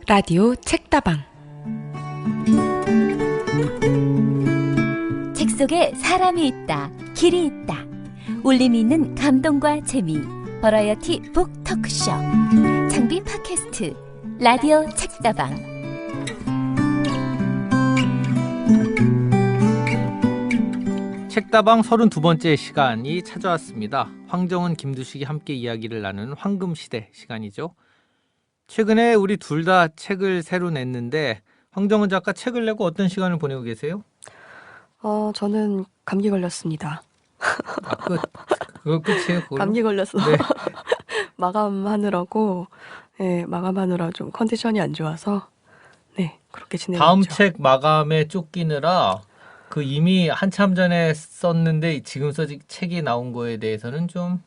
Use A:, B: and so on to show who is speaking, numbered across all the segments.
A: 라디오 책다방.
B: 책 속에 사람이 있다, 길이 있다. 울림이 있는 감동과 재미, 버라이어티 북 토크쇼. 장비 팟캐스트 라디오 책다방.
C: 책다방 32번째 시간이 찾아왔습니다. 황정은, 김두식이 함께 이야기를 나누는 황금시대 시간이죠. 최근에 우리 둘 다 책을 새로 냈는데 황정은 작가 책을 내고 어떤 시간을 보내고 계세요?
D: 저는 감기 걸렸습니다.
C: 그거 끝이에요? 그걸로?
D: 감기 걸렸어.
C: 네.
D: 마감하느라 좀 컨디션이 안 좋아서 그렇게 지내고
C: 다음
D: 있죠.
C: 책 마감에 쫓기느라 그 이미 한참 전에 썼는데 지금 책이 나온 거에 대해서는 좀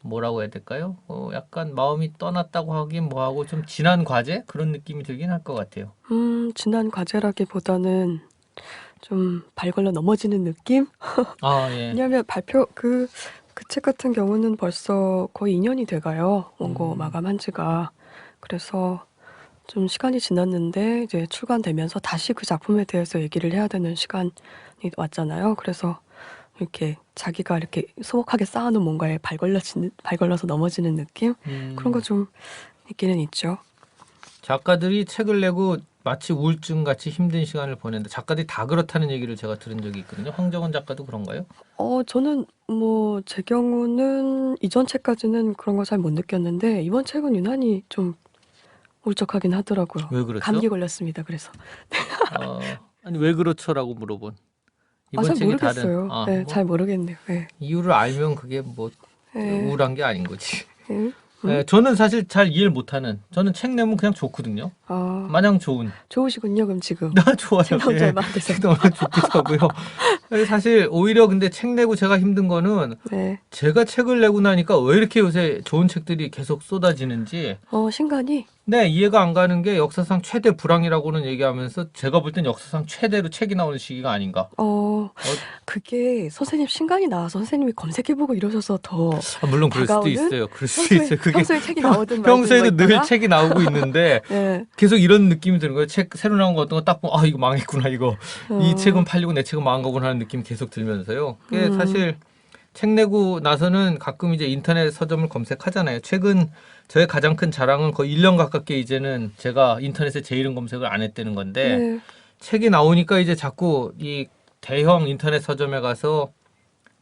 C: 뭐라고 해야 될까요? 약간 마음이 떠났다고 하긴 뭐하고 좀 지난 과제? 그런 느낌이 들긴 할 것 같아요.
D: 지난 과제라기보다는 좀 발 걸려 넘어지는 느낌?
C: 예.
D: 왜냐하면 그 책 같은 경우는 벌써 거의 2년이 돼가요. 원고 마감한 지가. 그래서 좀 시간이 지났는데 이제 출간되면서 다시 그 작품에 대해서 얘기를 해야 되는 시간이 왔잖아요. 그래서 이렇게 자기가 이렇게 소복하게 쌓아놓은 뭔가에 발 걸려서 넘어지는 느낌? 그런 거 좀 있기는 있죠.
C: 작가들이 책을 내고 마치 우울증같이 힘든 시간을 보낸다. 작가들이 다 그렇다는 얘기를 제가 들은 적이 있거든요. 황정은 작가도 그런가요?
D: 저는 제 경우는 이전 책까지는 그런 거 잘 못 느꼈는데 이번 책은 유난히 좀 울적하긴 하더라고요.
C: 왜 그렇죠?
D: 감기 걸렸습니다. 그래서
C: 아니 왜 그렇죠라고 물어본. 이번
D: 잘
C: 책이
D: 모르겠어요.
C: 다른.
D: 잘 모르겠네요. 네.
C: 이유를 알면 그게 뭐
D: 네.
C: 우울한 게 아닌 거지.
D: 네.
C: 네, 저는 사실 잘 이해를 못하는. 저는 책 내면 그냥 좋거든요. 마냥 좋은.
D: 좋으시군요. 그럼 지금
C: 나 좋아요.
D: 책 나온 지 얼마 안 돼서.
C: 책 너무 좋기도 하고요. 사실 오히려 근데 책 내고 제가 힘든 거는 제가 책을 내고 나니까 왜 이렇게 요새 좋은 책들이 계속 쏟아지는지
D: 신간이
C: 이해가 안 가는 게 역사상 최대 불황이라고는 얘기하면서 제가 볼 땐 역사상 최대로 책이 나오는 시기가 아닌가.
D: 그게 선생님 신간이 나와서 선생님이 검색해보고 이러셔서 더
C: 물론 그럴 수도
D: 다가오는?
C: 있어요. 그럴 수도 있어요. 그게
D: 평소에 책이 나오든
C: 평소에도 늘
D: 있다가?
C: 책이 나오고 있는데
D: 네.
C: 계속 이런 느낌이 드는 거예요. 책 새로 나온 거 어떤 거 딱 보면 이거 망했구나 이거. 이 책은 팔리고 내 책은 망한 거구나 하는 느낌이 계속 들면서요. 그게 사실 책 내고 나서는 가끔 이제 인터넷 서점을 검색하잖아요. 최근 저의 가장 큰 자랑은 거의 1년 가깝게 이제는 제가 인터넷에 제 이름 검색을 안 했다는 건데 책이 나오니까 이제 자꾸 이 대형 인터넷 서점에 가서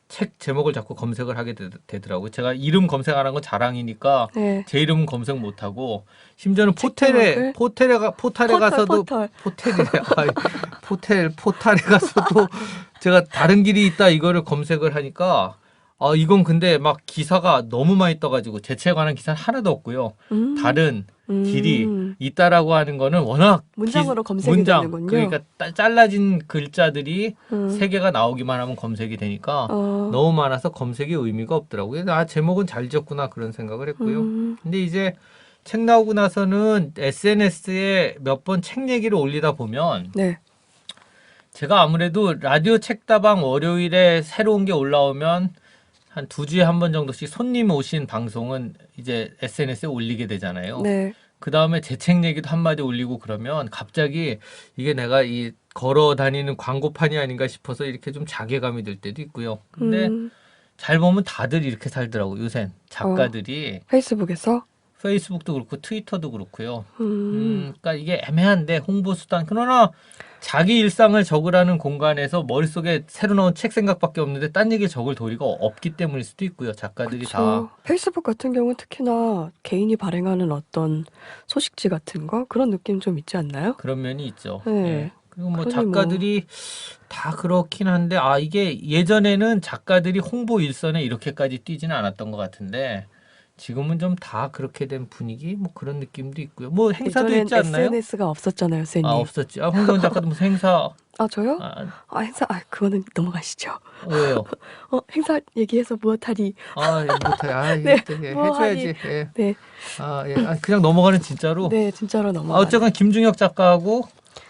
C: 책 제목을 자꾸 검색을 하게 되더라고요. 제가 이름 검색 안 한 건 자랑이니까 제 이름은 검색 못 하고 심지어는 포탈에 가서도 포탈에 가서도 제가 다른 길이 있다 이거를 검색을 하니까 이건 근데 막 기사가 너무 많이 떠가지고 제 책에 관한 기사는 하나도 없고요. 다른 길이 있다라고 하는 거는 워낙
D: 문장으로 검색이 되는군요.
C: 그러니까 잘라진 글자들이 세 개가 나오기만 하면 검색이 되니까 너무 많아서 검색의 의미가 없더라고요. 제목은 잘 지었구나 그런 생각을 했고요. 근데 이제 책 나오고 나서는 SNS에 몇 번 책 얘기를 올리다 보면 제가 아무래도 라디오 책다방 월요일에 새로운 게 올라오면 한 2주에 한 번 정도씩 손님 오신 방송은 이제 SNS에 올리게 되잖아요. 그 다음에 제 책 얘기도 한마디 올리고 그러면 갑자기 이게 내가 이 걸어 다니는 광고판이 아닌가 싶어서 이렇게 좀 자괴감이 들 때도 있고요. 근데 잘 보면 다들 이렇게 살더라고요. 요샌 작가들이. 페이스북도 그렇고 트위터도 그렇고요. 그러니까 이게 애매한데 홍보 수단. 그러나 자기 일상을 적으라는 공간에서 머릿속에 새로 나온 책 생각밖에 없는데 딴 얘기를 적을 도리가 없기 때문일 수도 있고요. 작가들이 다.
D: 페이스북 같은 경우는 특히나 개인이 발행하는 어떤 소식지 같은 거 그런 느낌 좀 있지 않나요?
C: 그런 면이 있죠.
D: 네.
C: 그리고 뭐 작가들이 다 그렇긴 한데 이게 예전에는 작가들이 홍보 일선에 이렇게까지 뛰지는 않았던 것 같은데 지금은 좀 다 그렇게 된 분위기 뭐 그런 느낌도 있고요. 뭐 행사도 있지 않나요?
D: SNS가 없었잖아요, 선생님.
C: 없었지. 홍정은 작가도 무슨 행사?
D: 저요? 행사 그거는 넘어가시죠.
C: 왜요?
D: 행사 얘기해서 무엇하리.
C: 무엇하리. 해줘야지.
D: 네.
C: 그냥 넘어가는 진짜로.
D: 네, 진짜로 넘어가.
C: 어쨌건 김중혁 작가하고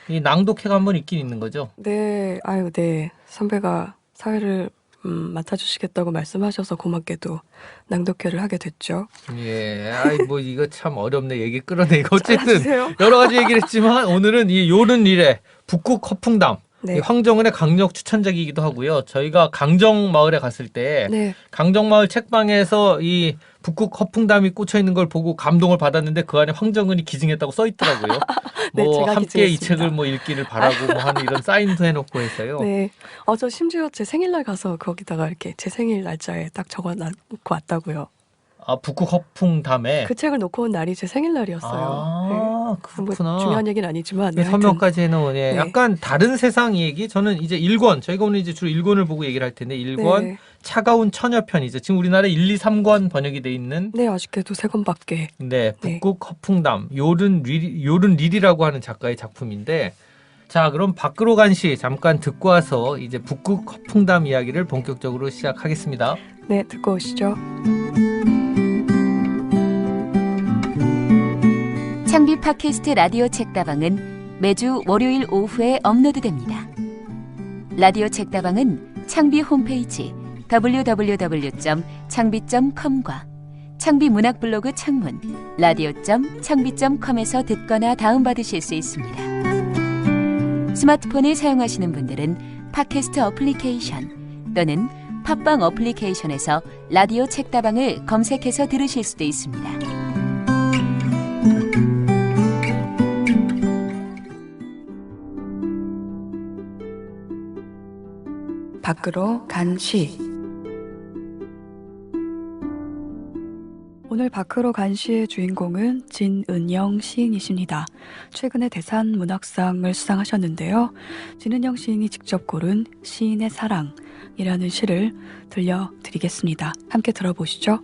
C: 이 낭독회가 한 번 있긴 있는 거죠.
D: 네, 네. 선배가 사회를 맡아주시겠다고 말씀하셔서 고맙게도 낭독회를 하게 됐죠.
C: 예, 아이 뭐 이거 참 어렵네. 얘기 끌어내고 어쨌든
D: 잘라주세요.
C: 여러 가지 얘기를 했지만 오늘은 이 요른 일에 북극 허풍담
D: 네.
C: 이 황정은의 강력 추천작이기도 하고요. 저희가 강정마을에 갔을 때
D: 네.
C: 강정마을 책방에서 이 북극 허풍담이 꽂혀 있는 걸 보고 감동을 받았는데 그 안에 황정은이 기증했다고 써 있더라고요.
D: 네,
C: 뭐
D: 제가
C: 함께 이
D: 기증했습니다.
C: 책을 뭐 읽기를 바라고 뭐 하는 이런 사인도 해놓고 해서요.
D: 네. 저 심지어 제 생일날 가서 거기다가 이렇게 제 생일 날짜에 딱 적어놓고 왔다고요.
C: 아 북극 허풍담에
D: 그 책을 놓고 온 날이 제 생일날이었어요.
C: 아 그렇구나.
D: 뭐 중요한 얘기는 아니지만 네, 하여튼
C: 서명까지 해놓은 예.
D: 네.
C: 약간 다른 세상 얘기. 저는 이제 1권 저희가 오늘 이제 주로 1권을 보고 얘기를 할 텐데 1권
D: 네.
C: 차가운 처녀편이죠. 지금 우리나라에 1, 2, 3권 번역이 돼 있는
D: 네, 아쉽게도 3권밖에.
C: 네 북극 허풍담 요른 릴이라고 하는 작가의 작품인데 자 그럼 밖으로 간 시 잠깐 듣고 와서 이제 북극 허풍담 이야기를 본격적으로 시작하겠습니다.
D: 네, 듣고 오시죠.
B: 창비 팟캐스트 라디오 책다방은 매주 월요일 오후에 업로드됩니다. 라디오 책다방은 창비 홈페이지 www.창비.com과 창비 문학 블로그 창문 radio.창비.com에서 듣거나 다운받으실 수 있습니다. 스마트폰을 사용하시는 분들은 팟캐스트 어플리케이션 또는 팟빵 어플리케이션에서 라디오 책다방을 검색해서 들으실 수도 있습니다.
D: 밖으로 간 시. 오늘 밖으로 간 시의 주인공은 진은영 시인이십니다. 최근에 대산 문학상을 수상하셨는데요. 진은영 시인이 직접 고른 시인의 사랑이라는 시를 들려드리겠습니다. 함께 들어보시죠.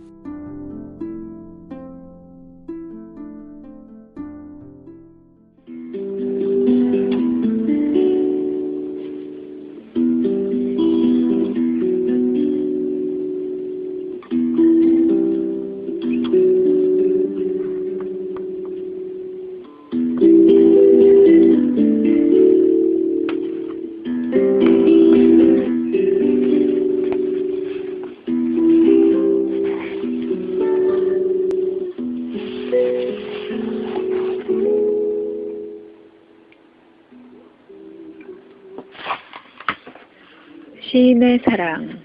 A: 시인의 사랑.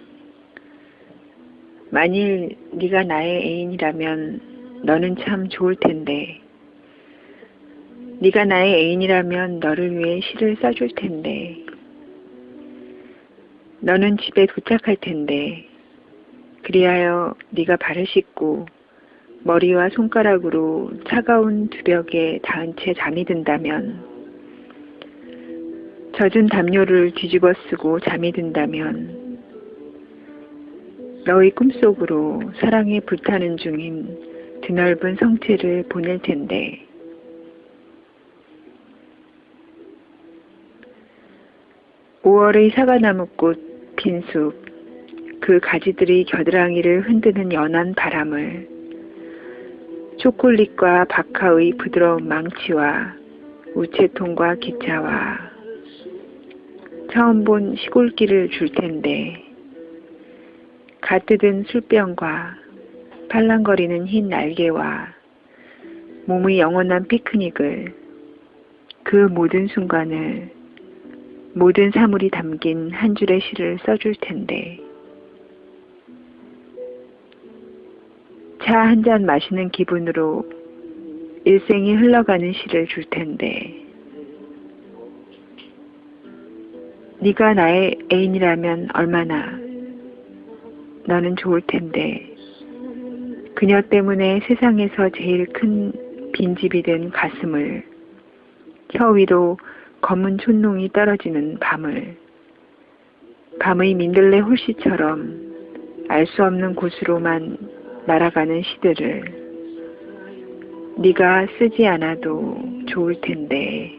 A: 만일 네가 나의 애인이라면 너는 참 좋을 텐데. 네가 나의 애인이라면 너를 위해 시를 써줄 텐데. 너는 집에 도착할 텐데. 그리하여 네가 발을 씻고 머리와 손가락으로 차가운 두벽에 닿은 채 잠이 든다면, 젖은 담요를 뒤집어 쓰고 잠이 든다면, 너의 꿈속으로 사랑에 불타는 중인 드넓은 성체를 보낼 텐데. (5월의) 사과나무꽃 빈숲, 그 가지들이 겨드랑이를 흔드는 연한 바람을, 초콜릿과 박하의 부드러운 망치와 우체통과 기차와 처음 본 시골길을 줄 텐데, 갓 뜯은 술병과 팔랑거리는 흰 날개와 몸의 영원한 피크닉을, 그 모든 순간을, 모든 사물이 담긴 한 줄의 시를 써줄 텐데. 차 한 잔 마시는 기분으로 일생이 흘러가는 시를 줄 텐데. 네가 나의 애인이라면 얼마나 너는 좋을 텐데. 그녀 때문에 세상에서 제일 큰 빈집이 된 가슴을, 혀 위로 검은 촛농이 떨어지는 밤을, 밤의 민들레 홀씨처럼 알 수 없는 곳으로만 날아가는 시들을 네가 쓰지 않아도 좋을 텐데.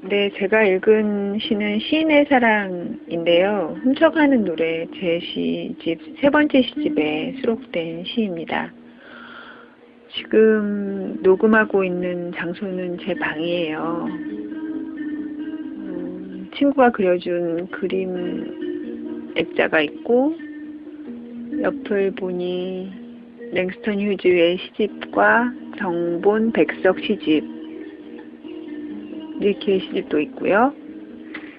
A: 네, 제가 읽은 시는 시인의 사랑인데요. 훔쳐가는 노래 제 시집, 세 번째 시집에 수록된 시입니다. 지금 녹음하고 있는 장소는 제 방이에요. 친구가 그려준 그림 액자가 있고 옆을 보니 랭스턴 휴즈의 시집과 정본 백석 시집, 릴키의 시집도 있고요.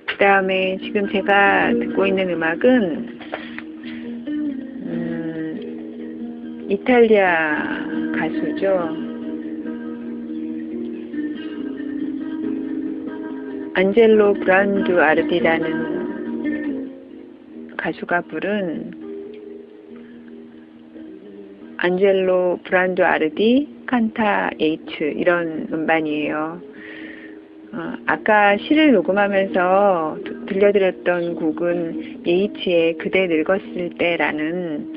A: 그 다음에 지금 제가 듣고 있는 음악은 이탈리아 가수죠. 안젤로 브란두 아르디라는 가수가 부른 안젤로 브란두 아르디 칸타 H 이런 음반이에요. 아까 시를 녹음하면서 들려드렸던 곡은 예이츠의 그대 늙었을 때라는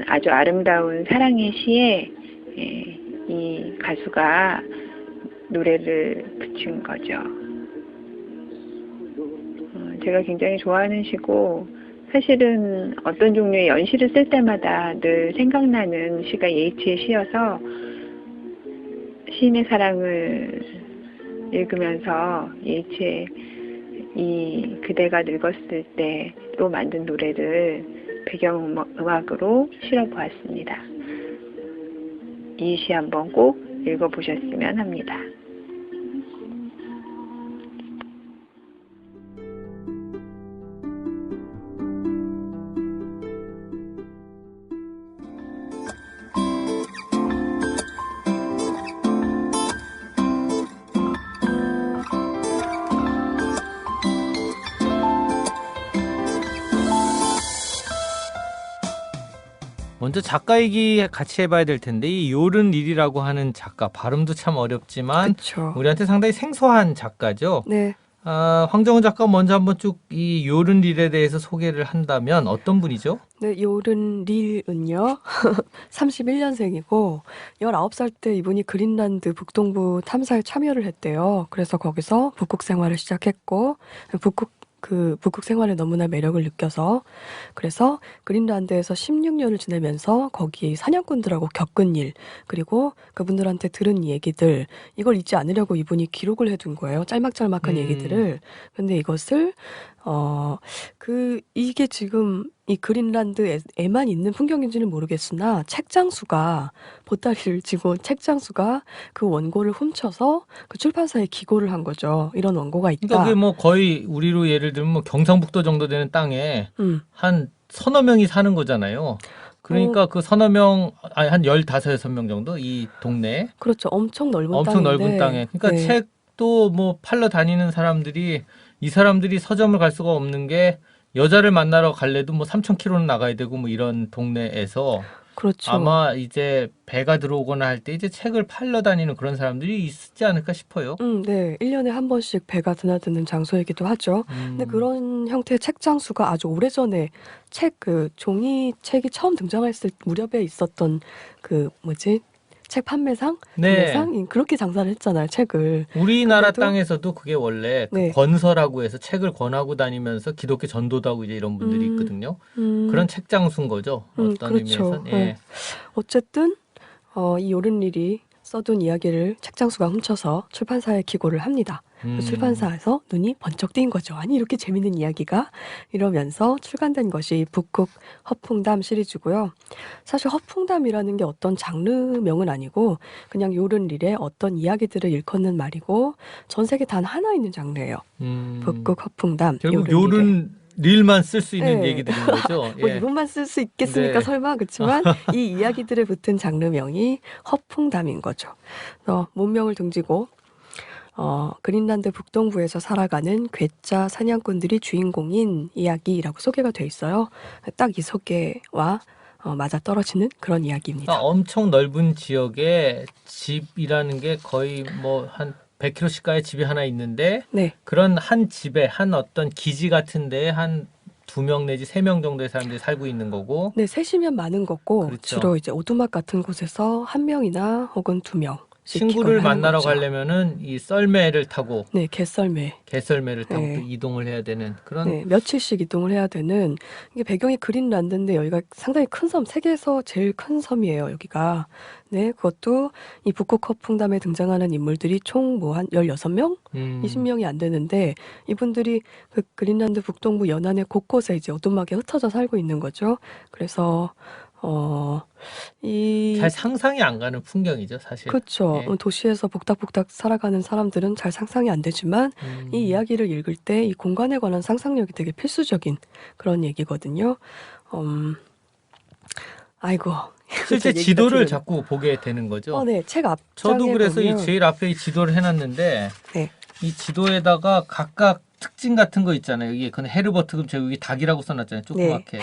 A: 아주 아름다운 사랑의 시에 이 가수가 노래를 붙인 거죠. 제가 굉장히 좋아하는 시고 사실은 어떤 종류의 연시를 쓸 때마다 늘 생각나는 시가 예이츠의 시여서 시인의 사랑을 읽으면서 예이츠의 이 그대가 늙었을 때로 만든 노래를 배경음악으로 실어보았습니다. 이 시 한번 꼭 읽어보셨으면 합니다.
C: 먼저 작가 얘기 같이 해봐야 될 텐데 이 요른 릴이라고 하는 작가 발음도 참 어렵지만
D: 그쵸.
C: 우리한테 상당히 생소한 작가죠.
D: 네.
C: 황정은 작가 먼저 한번 쭉 이 요른 릴에 대해서 소개를 한다면 어떤 분이죠?
D: 네, 요른 릴은요. 31년생이고 19살 때 이분이 그린란드 북동부 탐사에 참여를 했대요. 그래서 거기서 북극 생활을 시작했고 북극 생활에 너무나 매력을 느껴서 그래서 그린란드에서 16년을 지내면서 거기 사냥꾼들하고 겪은 일 그리고 그분들한테 들은 얘기들 이걸 잊지 않으려고 이분이 기록을 해둔 거예요. 짤막짤막한 얘기들을. 근데 이것을 이게 지금 이 그린란드에만 있는 풍경인지는 모르겠으나 책장수가 보따리를 지고 책장수가 그 원고를 훔쳐서 그 출판사에 기고를 한 거죠. 이런 원고가 있다.
C: 그러니까 그게 뭐 거의 우리로 예를 들면 뭐 경상북도 정도 되는 땅에 한 서너 명이 사는 거잖아요. 그러니까 그 서너 명, 아니 한 15, 6명 정도 이 동네에.
D: 그렇죠. 엄청 넓은
C: 엄청
D: 땅인데.
C: 넓은 땅에. 그러니까
D: 네.
C: 책도 뭐 팔러 다니는 사람들이 이 사람들이 서점을 갈 수가 없는 게 여자를 만나러 갈래도 뭐 3,000km는 나가야 되고 뭐 이런 동네에서
D: 그렇죠.
C: 아마 이제 배가 들어오거나 할 때 이제 책을 팔러 다니는 그런 사람들이 있지 않을까 싶어요.
D: 네. 1년에 한 번씩 배가 드나드는 장소이기도 하죠. 근데 그런 형태의 책 장수가 아주 오래전에 종이책이 처음 등장했을 무렵에 있었던 책 판매상?
C: 네.
D: 구매상? 그렇게 장사를 했잖아요, 책을.
C: 우리나라
D: 근데도-
C: 땅에서도 그게 원래 그
D: 네.
C: 권서라고 해서 책을 권하고 다니면서 기독교 전도도 하고 이제 이런 분들이 있거든요. 그런 책 장수인 거죠. 어떤
D: 그렇죠.
C: 의미에서는. 예.
D: 네. 어쨌든 이 요른릴이 써둔 이야기를 책장수가 훔쳐서 출판사에 기고를 합니다. 그 출판사에서 눈이 번쩍 뜨인 거죠. 아니 이렇게 재밌는 이야기가 이러면서 출간된 것이 북극 허풍담 시리즈고요. 사실 허풍담이라는 게 어떤 장르명은 아니고 그냥 요른릴의 어떤 이야기들을 일컫는 말이고 전 세계 단 하나 있는 장르예요. 북극 허풍담.
C: 결국
D: 요른릴의.
C: 요른 릴만 쓸 수 있는
D: 네.
C: 얘기들인 거죠.
D: 뭐
C: 예.
D: 이분만 쓸 수 있겠습니까?
C: 네.
D: 설마 그렇지만 이 이야기들에 붙은 장르명이 허풍담인 거죠. 문명을 등지고 그린란드 북동부에서 살아가는 괴짜 사냥꾼들이 주인공인 이야기라고 소개가 돼 있어요. 딱 이 소개와 맞아 떨어지는 그런 이야기입니다.
C: 그러니까 엄청 넓은 지역에 집이라는 게 거의 뭐 한 100km씩가의 집이 하나 있는데
D: 네.
C: 그런 한 집에 한 어떤 기지 같은 데에 한 2명 내지 3명 정도의 사람들이 살고 있는 거고.
D: 네, 셋이면 많은 거고
C: 그렇죠.
D: 주로 이제 오두막 같은 곳에서 1명이나 혹은 2명
C: 친구를 만나러
D: 거죠.
C: 가려면은 이 썰매를 타고
D: 네,
C: 개썰매를 타고
D: 네.
C: 또 이동을 해야 되는 그런
D: 네, 며칠씩 이동을 해야 되는 이게 배경이 그린란드인데 여기가 상당히 큰 섬, 세계에서 제일 큰 섬이에요, 여기가. 네, 그것도 이 북극 풍담에 등장하는 인물들이 총 뭐 한 16명? 20명이 안 되는데 이분들이 그 그린란드 북동부 연안의 곳곳에 이제 오두막에 흩어져 살고 있는 거죠. 그래서
C: 잘 상상이 안 가는 풍경이죠, 사실.
D: 그렇죠.
C: 예.
D: 도시에서 복닥복닥 살아가는 사람들은 잘 상상이 안 되지만 이 이야기를 읽을 때 이 공간에 관한 상상력이 되게 필수적인 그런 얘기거든요. 아이고.
C: 실제
D: 얘기가
C: 지도를
D: 틀리네.
C: 자꾸 보게 되는 거죠.
D: 네. 책 앞장에
C: 저도 그래서
D: 보면
C: 이 제일 앞에 이 지도를 해놨는데
D: 네.
C: 이 지도에다가 각각 특징 같은 거 있잖아요. 여기 그건 헤르버트 그럼 제가 여기 닭이라고 써놨잖아요. 조그맣게.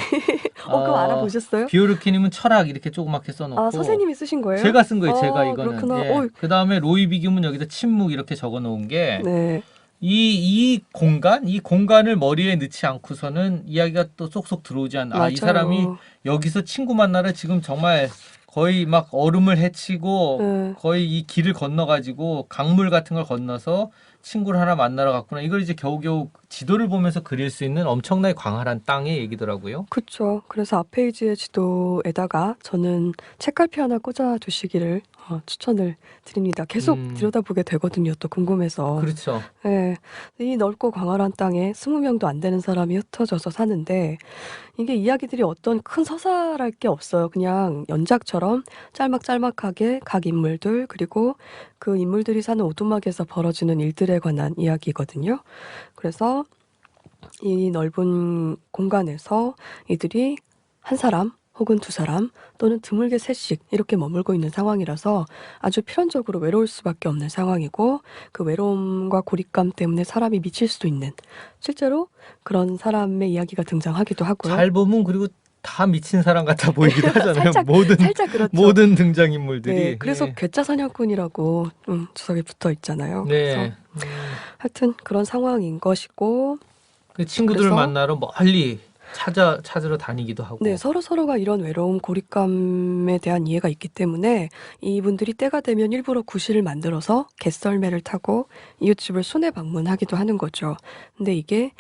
D: 그거 알아보셨어요?
C: 비오르키님은 철학 이렇게 조그맣게 써놓고.
D: 선생님이 쓰신 거예요?
C: 제가 쓴 거예요. 제가 이거는.
D: 그렇구나.
C: 예. 그 다음에 로이 비뷐은 여기다 침묵 이렇게 적어놓은 게.
D: 네.
C: 이 공간을 머리에 넣지 않고서는 이야기가 또 쏙쏙 들어오지 않아.
D: 맞아요.
C: 이 사람이 여기서 친구 만나러 지금 정말 거의 막 얼음을 헤치고
D: 네.
C: 거의 이 길을 건너가지고 강물 같은 걸 건너서 친구를 하나 만나러 갔구나. 이걸 이제 겨우겨우 지도를 보면서 그릴 수 있는 엄청나게 광활한 땅의 얘기더라고요.
D: 그렇죠. 그래서 앞 페이지의 지도에다가 저는 책갈피 하나 꽂아 두시기를 추천을 드립니다. 계속 들여다보게 되거든요. 또 궁금해서.
C: 그렇죠.
D: 네. 이 넓고 광활한 땅에 20명도 안 되는 사람이 흩어져서 사는데 이게 이야기들이 어떤 큰 서사랄 게 없어요. 그냥 연작처럼 짤막짤막하게 각 인물들 그리고 그 인물들이 사는 오두막에서 벌어지는 일들에 관한 이야기거든요. 그래서 이 넓은 공간에서 이들이 한 사람 혹은 두 사람 또는 드물게 셋씩 이렇게 머물고 있는 상황이라서 아주 필연적으로 외로울 수밖에 없는 상황이고 그 외로움과 고립감 때문에 사람이 미칠 수도 있는 실제로 그런 사람의 이야기가 등장하기도 하고요.
C: 잘 보면 그리고 다 미친 사람 같아 보이기도 하잖아요.
D: 살짝 그렇죠.
C: 모든 등장인물들이.
D: 네, 그래서 괴짜 사냥꾼이라고 주석에 붙어 있잖아요.
C: 네.
D: 그래서 하여튼 그런 상황인 것이고
C: 그 친구들을
D: 그래서
C: 만나러 멀리 찾으러 다니기도 하고.
D: 네, 서로가 이런 외로움, 고립감에 대한 이해가 있기 때문에 이분들이 때가 되면 일부러 구실을 만들어서 개썰매를 타고 이웃집을 순회 방문하기도 하는 거죠. 근데 이게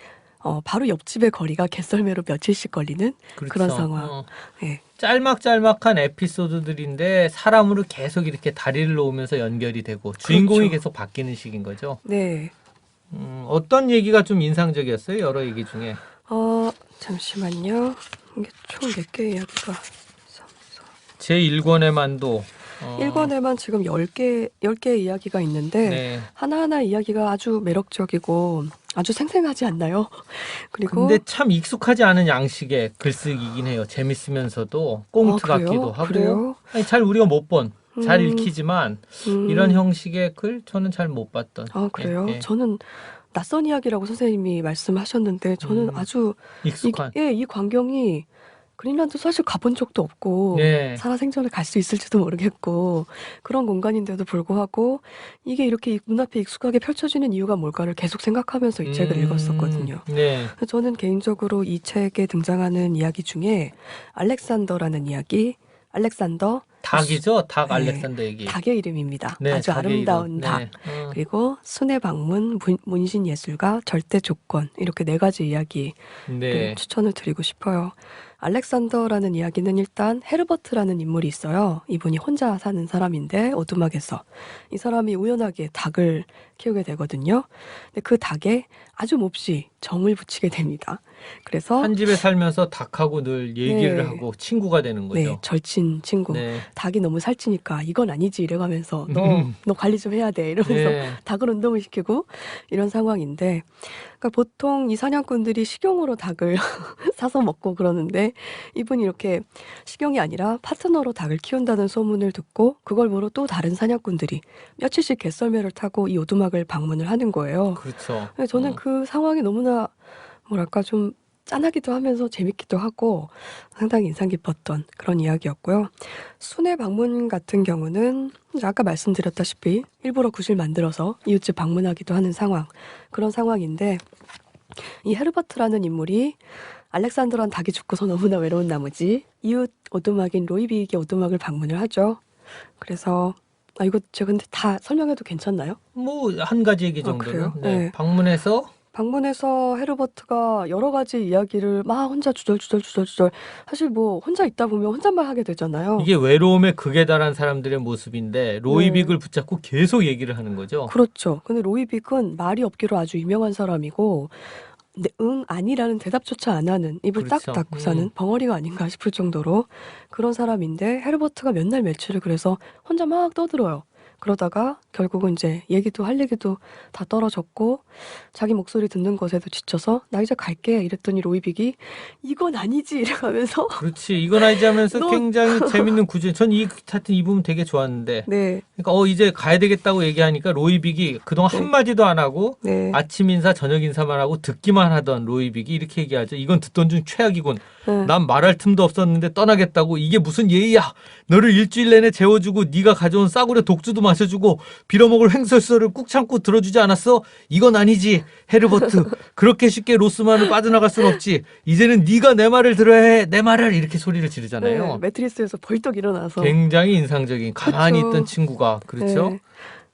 D: 바로 옆집의 거리가 개썰매로 며칠씩 걸리는
C: 그렇죠.
D: 그런 상황. 네.
C: 짤막짤막한 에피소드들인데 사람으로 계속 이렇게 다리를 놓으면서 연결이 되고 주인공이
D: 그렇죠.
C: 계속 바뀌는 식인 거죠.
D: 네.
C: 어떤 얘기가 좀 인상적이었어요? 여러 얘기 중에.
D: 잠시만요. 이게 총 몇 개의 이야기가
C: 제1권에만도
D: 1권에만 지금 10개의 이야기가 있는데
C: 네.
D: 하나하나 이야기가 아주 매력적이고 아주 생생하지 않나요? 그리고
C: 근데 참 익숙하지 않은 양식의 글쓰기이긴 해요. 재밌으면서도 꽁트 같기도 하고.
D: 그래요?
C: 아니, 잘 우리가 못 본, 잘 읽히지만 이런
D: 음.
C: 형식의 글 저는 잘 못 봤던.
D: 그래요?
C: 예, 예.
D: 저는 낯선 이야기라고 선생님이 말씀하셨는데 저는 아주
C: 익숙한.
D: 이 광경이 그린란드 사실 가본 적도 없고
C: 네.
D: 살아생전에 갈 수 있을지도 모르겠고 그런 공간인데도 불구하고 이게 이렇게 눈앞에 익숙하게 펼쳐지는 이유가 뭘까를 계속 생각하면서 이 책을 읽었었거든요.
C: 네.
D: 저는 개인적으로 이 책에 등장하는 이야기 중에 알렉산더라는 이야기, 알렉산더
C: 닭이죠? 닭
D: 네,
C: 알렉산더 얘기.
D: 닭의 이름입니다.
C: 네,
D: 아주
C: 닭의
D: 아름다운
C: 이름.
D: 닭.
C: 네.
D: 그리고 순회 방문, 문신 예술가, 절대 조건 이렇게 4가지 이야기를
C: 네.
D: 추천을 드리고 싶어요. 알렉산더라는 이야기는 일단 헤르버트라는 인물이 있어요. 이분이 혼자 사는 사람인데 오두막에서 이 사람이 우연하게 닭을 키우게 되거든요. 근데 그 닭에 아주 몹시 정을 붙이게 됩니다. 그래서
C: 한 집에 살면서 닭하고 늘 얘기를
D: 네.
C: 하고 친구가 되는 거죠.
D: 네, 절친 친구.
C: 네.
D: 닭이 너무 살찌니까 이건 아니지 이래가면서 너 관리 좀 해야 돼 이러면서
C: 네.
D: 닭을 운동을 시키고 이런 상황인데 그러니까 보통 이 사냥꾼들이 식용으로 닭을 사서 먹고 그러는데 이분이 이렇게 식용이 아니라 파트너로 닭을 키운다는 소문을 듣고 그걸 보러 또 다른 사냥꾼들이 며칠씩 개썰매를 타고 이 오두막을 방문을 하는 거예요.
C: 그렇죠.
D: 근데 저는 그 상황이 너무나 뭐랄까 좀 짠하기도 하면서 재밌기도 하고 상당히 인상 깊었던 그런 이야기였고요. 순회 방문 같은 경우는 아까 말씀드렸다시피 일부러 구실 만들어서 이웃집 방문하기도 하는 상황, 그런 상황인데 이 헤르버트라는 인물이 알렉산더란 닭이 죽고서 너무나 외로운 나머지 이웃 오두막인 로이비익의 오두막을 방문을 하죠. 그래서 이거 제가 근데 다 설명해도 괜찮나요?
C: 뭐 한 가지 얘기
D: 아,
C: 정도는
D: 그래요?
C: 네.
D: 네. 방문해서 헤르버트가 여러 가지 이야기를 막 혼자 주절주절 사실 뭐 혼자 있다 보면 혼잣말 하게 되잖아요.
C: 이게 외로움의 극에 달한 사람들의 모습인데 로이빅을
D: 네.
C: 붙잡고 계속 얘기를 하는 거죠.
D: 그렇죠. 근데 로이빅은 말이 없기로 아주 유명한 사람이고 근데 아니라는 대답조차 안 하는 입을 딱
C: 그렇죠.
D: 닫고 사는 벙어리가 아닌가 싶을 정도로 그런 사람인데 헤르버트가 몇 날 며칠을 그래서 혼자 막 떠들어요. 그러다가 결국은 이제 할 얘기도 다 떨어졌고 자기 목소리 듣는 것에도 지쳐서 나 이제 갈게 이랬더니 로이빅이 이건 아니지 이래가면서
C: 그렇지. 이건 아니지 하면서
D: 너-
C: 굉장히 재밌는 구조. 전 하여튼 이 부분 되게 좋았는데.
D: 네,
C: 그러니까 이제 가야 되겠다고 얘기하니까 로이빅이 그동안
D: 네.
C: 한마디도 안 하고
D: 네,
C: 아침 인사 저녁 인사만 하고 듣기만 하던 로이빅이 이렇게 얘기하죠. 이건 듣던 중 최악이군.
D: 네.
C: 난 말할 틈도 없었는데 떠나겠다고. 이게 무슨 예의야. 너를 일주일 내내 재워주고 네가 가져온 싸구려 독주도 마셔주고 빌어먹을 횡설수설을 꾹 참고 들어주지 않았어? 이건 아니지. 헤르버트. 그렇게 쉽게 로스만을 빠져나갈 순 없지. 이제는 네가 내 말을 들어야 해. 내 말을. 이렇게 소리를 지르잖아요.
D: 네, 매트리스에서 벌떡 일어나서
C: 굉장히 인상적인 가만히
D: 그쵸.
C: 있던 친구가. 그렇죠?
D: 네.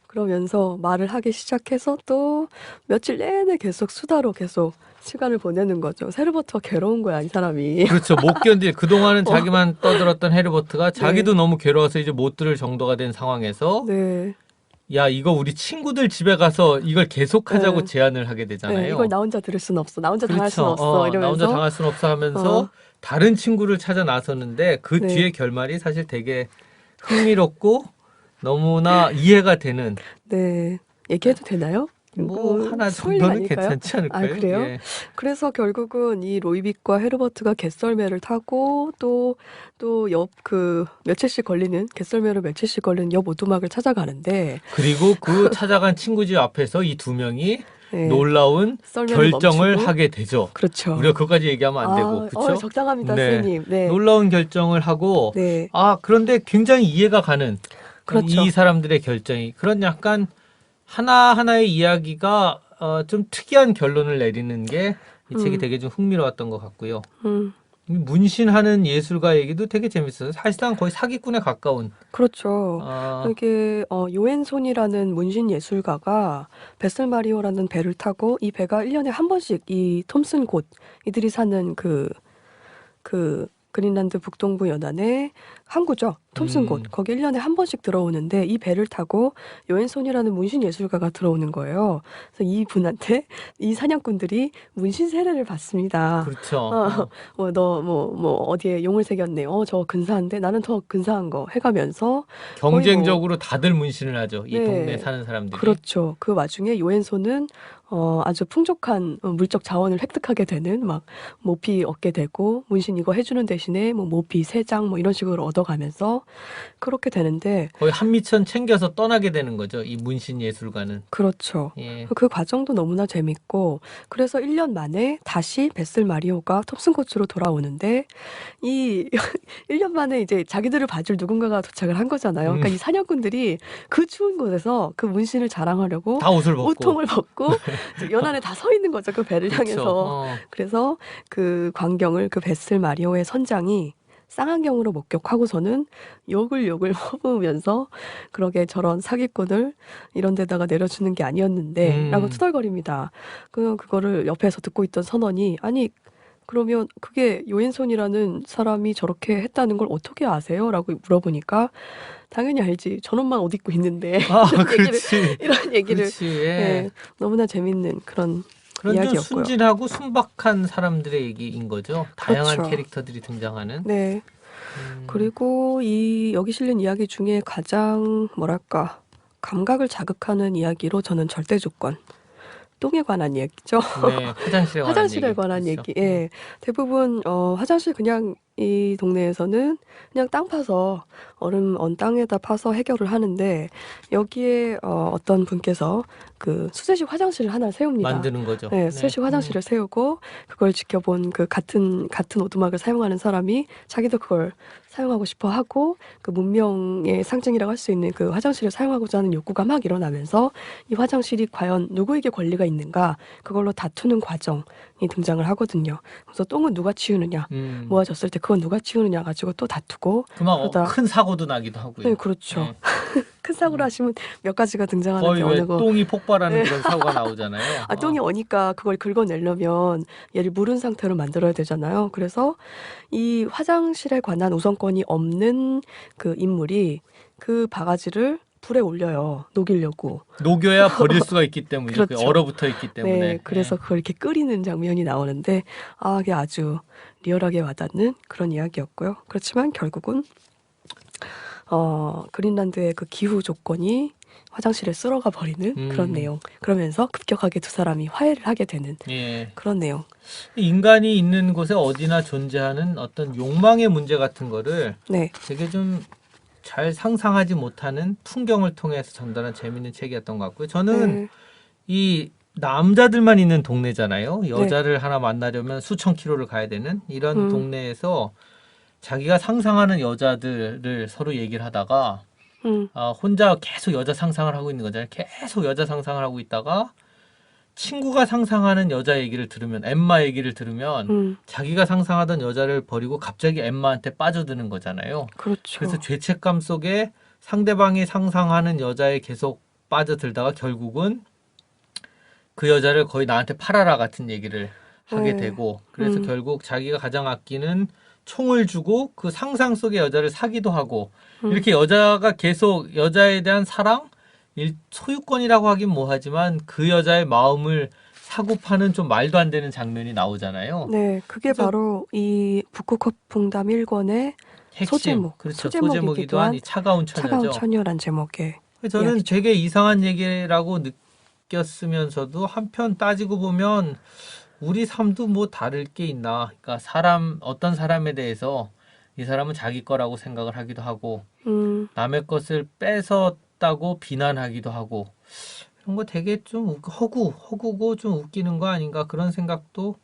D: 그러면서 말을 하기 시작해서 또 며칠 내내 계속 수다로 계속 시간을 보내는 거죠. 헤르버트가 괴로운 거야, 이 사람이.
C: 그렇죠. 못 견딜. 그동안은 자기만 떠들었던 헤르버트가
D: 네.
C: 자기도 너무 괴로워서 이제 못 들을 정도가 된 상황에서
D: 네.
C: 야, 이거 우리 친구들 집에 가서 이걸 계속하자고
D: 네.
C: 제안을 하게 되잖아요.
D: 네, 이걸 나 혼자 들을 순 없어. 나 혼자 당할 순
C: 그렇죠.
D: 없어.
C: 나
D: 이러면서
C: 혼자 당할 순 없어 하면서
D: 어.
C: 다른 친구를 찾아 나섰는데 그
D: 네.
C: 뒤에 결말이 사실 되게 흥미롭고 너무나 이해가 되는
D: 네. 얘기해도 되나요?
C: 뭐 하나
D: 스포일러
C: 정도는
D: 아닐까요?
C: 괜찮지 않을까요?
D: 아, 그래요?
C: 예.
D: 그래서 결국은 이 로이빅과 헤르버트가 갯썰매를 타고 또 며칠씩 걸리는 갯썰매로 며칠씩 걸리는 옆 오두막을 찾아가는데
C: 그리고 그 찾아간 친구 집 앞에서 이 두 명이
D: 네.
C: 놀라운
D: 썰매를
C: 결정을
D: 멈추고.
C: 하게 되죠.
D: 그렇죠.
C: 우리가 그것까지 얘기하면 안 되고, 그렇죠?
D: 적당합니다,
C: 네.
D: 선생님. 네.
C: 놀라운 결정을 하고,
D: 네.
C: 그런데 굉장히 이해가 가는
D: 그렇죠.
C: 이 사람들의 결정이 그런 약간 하나하나의 이야기가 좀 특이한 결론을 내리는 게 이 책이 되게 좀 흥미로웠던 것 같고요. 문신하는 예술가 얘기도 되게 재밌어요. 사실상 거의 사기꾼에 가까운.
D: 그렇죠.
C: 아,
D: 이게 요엔손이라는 문신 예술가가 베슬마리오라는 배를 타고 이 배가 1년에 한 번씩 이 톰슨 곶 이들이 사는 그 그린란드 북동부 연안의 항구죠. 톰슨 곶. 거기 1년에 한 번씩 들어오는데 이 배를 타고 요엔손이라는 문신 예술가가 들어오는 거예요. 그래서 이분한테 이 사냥꾼들이 문신 세례를 받습니다.
C: 그렇죠.
D: 어디에 용을 새겼네. 저 근사한데 나는 더 근사한 거 해가면서
C: 경쟁적으로 다들 문신을 하죠. 이
D: 네.
C: 동네 사는 사람들이.
D: 그렇죠. 그 와중에 요엔손은 아주 풍족한 물적 자원을 획득하게 되는 막 모피 얻게 되고 문신 이거 해주는 대신에 뭐 모피 3장 뭐 이런 식으로 얻어가면서 그렇게 되는데
C: 거의 한미천 챙겨서 떠나게 되는 거죠. 이 문신 예술가는.
D: 그렇죠.
C: 예.
D: 그 과정도 너무나 재밌고 그래서 1년 만에 다시 베슬 마리오가 톱슨코츠로 돌아오는데 이 1년 만에 이제 자기들을 봐줄 누군가가 도착을 한 거잖아요. 그러니까 이 사냥꾼들이 그 추운 곳에서 그 문신을 자랑하려고
C: 다 옷을 벗고.
D: 옷통을 벗고 연안에 다 서 있는 거죠. 그 배를
C: 그렇죠.
D: 향해서. 그래서 그 광경을 그 베슬 마리오의 선장이 쌍안경으로 목격하고서는 욕을 퍼부으면서 그러게 저런 사기꾼을 이런 데다가 내려주는 게 아니었는데 라고 투덜거립니다. 그거를 옆에서 듣고 있던 선원이 아니 그러면 그게 요엔손이라는 사람이 저렇게 했다는 걸 어떻게 아세요? 라고 물어보니까 당연히 알지. 저놈만 옷 입고 있는데
C: 그렇지.
D: 이런 얘기를
C: 그렇지. 예.
D: 네, 너무나 재밌는 그런
C: 그런 좀
D: 이야기였고요.
C: 순진하고 순박한 사람들의 얘기인 거죠. 다양한
D: 그렇죠.
C: 캐릭터들이 등장하는.
D: 네. 그리고 여기 실린 이야기 중에 가장 뭐랄까 감각을 자극하는 이야기로 저는 절대 조건. 똥에 관한 얘기죠.
C: 네, 화장실에
D: 관한
C: 그렇죠.
D: 얘기. 예. 대부분 화장실 그냥 이 동네에서는 그냥 땅 파서 얼음 언 땅에다 파서 해결을 하는데 여기에 어떤 분께서 그 수제식 화장실을 하나 세웁니다.
C: 만드는 거죠.
D: 네, 수제식 화장실을 세우고 그걸 지켜본 그 같은 오두막을 사용하는 사람이 자기도 그걸 사용하고 싶어 하고 그 문명의 상징이라고 할 수 있는 그 화장실을 사용하고자 하는 욕구가 막 일어나면서 이 화장실이 과연 누구에게 권리가 있는가 그걸로 다투는 과정이 등장을 하거든요. 그래서 똥은 누가 치우느냐 모아졌을 때 그건 누가 치우느냐 가지고 또 다투고
C: 그만
D: 그러다
C: 큰 사고도 나기도 하고요.
D: 네, 그렇죠.
C: 네.
D: 큰 사고를 하시면 몇 가지가 등장하는데
C: 거의 왜
D: 어느 거
C: 똥이 폭발하는
D: 네.
C: 그런 사고가 나오잖아요.
D: 똥이 오니까 그걸 긁어내려면 얘를 무른 상태로 만들어야 되잖아요. 그래서 이 화장실에 관한 우선권이 없는 그 인물이 그 바가지를 불에 올려요. 녹이려고.
C: 녹여야 버릴 수가 있기 때문이죠.
D: 그렇죠.
C: 얼어붙어 있기 때문에.
D: 네, 그래서 그걸 이렇게 끓이는 장면이 나오는데 그게 아주 리얼하게 와닿는 그런 이야기였고요. 그렇지만 결국은 그린란드의 그 기후 조건이 화장실에 쓸어가 버리는 그런 내용. 그러면서 급격하게 두 사람이 화해를 하게 되는
C: 예.
D: 그런 내용.
C: 인간이 있는 곳에 어디나 존재하는 어떤 욕망의 문제 같은 거를
D: 네,
C: 되게 좀 잘 상상하지 못하는 풍경을 통해서 전달한 재밌는 책이었던 것 같고요. 저는
D: 네,
C: 이 남자들만 있는 동네잖아요. 여자를 하나 만나려면 수천 킬로를 가야 되는 이런 동네에서 자기가 상상하는 여자들을 서로 얘기를 하다가 혼자 계속 여자 상상을 하고 있는 거잖아요. 계속 여자 상상을 하고 있다가 친구가 상상하는 여자 얘기를 들으면, 엠마 얘기를 들으면 자기가 상상하던 여자를 버리고 갑자기 엠마한테 빠져드는 거잖아요.
D: 그렇죠.
C: 그래서 죄책감 속에 상대방이 상상하는 여자에 계속 빠져들다가 결국은 그 여자를 거의 나한테 팔아라 같은 얘기를 하게
D: 네.
C: 되고, 그래서 결국 자기가 가장 아끼는 총을 주고 그 상상 속의 여자를 사기도 하고, 이렇게 여자가 계속 여자에 대한 사랑, 소유권이라고 하긴 뭐하지만 그 여자의 마음을 사고 파는 좀 말도 안 되는 장면이 나오잖아요.
D: 네, 그게
C: 그래서-
D: 바로 이 북극호 풍담 1권의
C: 핵심,
D: 소제목,
C: 그렇죠.
D: 소제목이기도
C: 소제목이기도 한
D: 한
C: 이 차가운 처녀죠.
D: 차가운 처녀란 제목의
C: 저는
D: 이야기죠.
C: 되게 이상한 얘기라고 느꼈으면서도 한편 따지고 보면 우리 삶도 뭐 다를 게 있나. 그러니까 어떤 사람에 대해서 이 사람은 자기 거라고 생각을 하기도 하고 남의 것을 뺏었다고 비난하기도 하고, 이런 거 되게 좀 허구고 좀 웃기는 거 아닌가 그런 생각도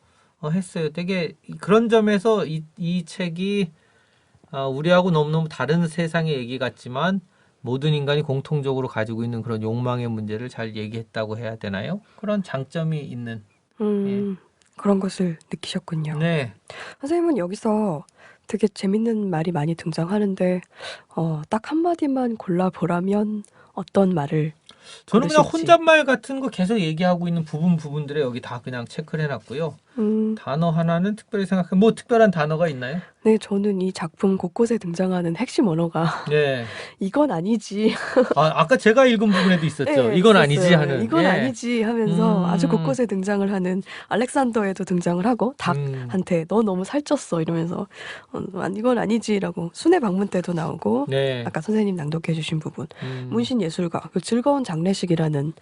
C: 했어요. 되게 그런 점에서 이 책이 우리하고 너무너무 다른 세상의 얘기 같지만 모든 인간이 공통적으로 가지고 있는 그런 욕망의 문제를 잘 얘기했다고 해야 되나요? 그런 장점이 있는.
D: 그런 것을 느끼셨군요.
C: 네.
D: 선생님은 여기서 되게 재밌는 말이 많이 등장하는데 딱 한마디만 골라보라면 어떤 말을
C: 저는 그냥
D: 고르실지.
C: 혼잣말 같은 거 계속 얘기하고 있는 부분들에 여기 다 그냥 체크를 해놨고요. 단어 하나는 특별히 생각해. 뭐 특별한 단어가 있나요?
D: 네, 저는 이 작품 곳곳에 등장하는 핵심 언어가
C: 네.
D: 이건 아니지.
C: 아까 제가 읽은 부분에도 있었죠.
D: 네,
C: 이건
D: 있었어요.
C: 아니지 하는.
D: 이건
C: 예.
D: 아니지 하면서 아주 곳곳에 등장을 하는 알렉산더에도 등장을 하고 닭한테 너 너무 살쪘어 이러면서 이건 아니지라고 순회 방문 때도 나오고
C: 네.
D: 아까 선생님 낭독해 주신 부분 문신예술가 그 즐거운 장례식이라는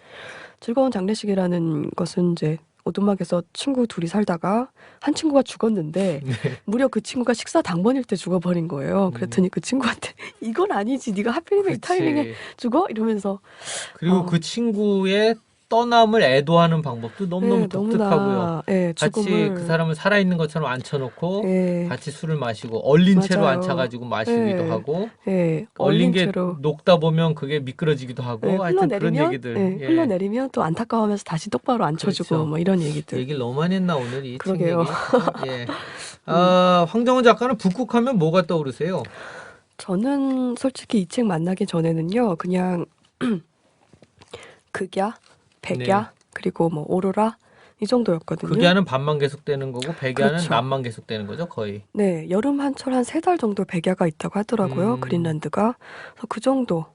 D: 것은 이제 오두막에서 친구 둘이 살다가 한 친구가 죽었는데 무려 그 친구가 식사 당번일 때 죽어버린 거예요. 그랬더니 그 친구한테 이건 아니지 네가 하필이면 이
C: 그치.
D: 타이밍에 죽어? 이러면서
C: 그리고 그 친구의 떠남을 애도하는 방법도 너무너무
D: 네,
C: 독특하고요.
D: 너무나, 네,
C: 같이
D: 죽음을
C: 그 사람을 살아있는 것처럼 앉혀놓고
D: 네,
C: 같이 술을 마시고 얼린 채로
D: 맞아요.
C: 앉혀가지고 마시기도
D: 네.
C: 하고
D: 네,
C: 얼린 게
D: 채로
C: 녹다 보면 그게 미끄러지기도 하고
D: 네,
C: 하여튼 그런
D: 흘러내리면
C: 얘기들.
D: 네,
C: 예.
D: 흘러내리면 또 안타까워하면서 다시 똑바로 앉혀주고
C: 그렇죠.
D: 뭐 이런 얘기들.
C: 얘기를 너무 많이 했나 오늘 이 책
D: 그러게요.
C: 얘기. 예. 황정원 작가는 북극하면 뭐가 떠오르세요?
D: 저는 솔직히 이 책 만나기 전에는요, 그냥 극야, 백야,
C: 네.
D: 그리고 뭐 오로라 이 정도였거든요.
C: 극야는 밤만 계속되는 거고 백야는
D: 그렇죠.
C: 낮만 계속되는 거죠 거의.
D: 네, 여름 한철 한 3달 정도 백야가 있다고 하더라고요. 그린란드가. 그래서 그 정도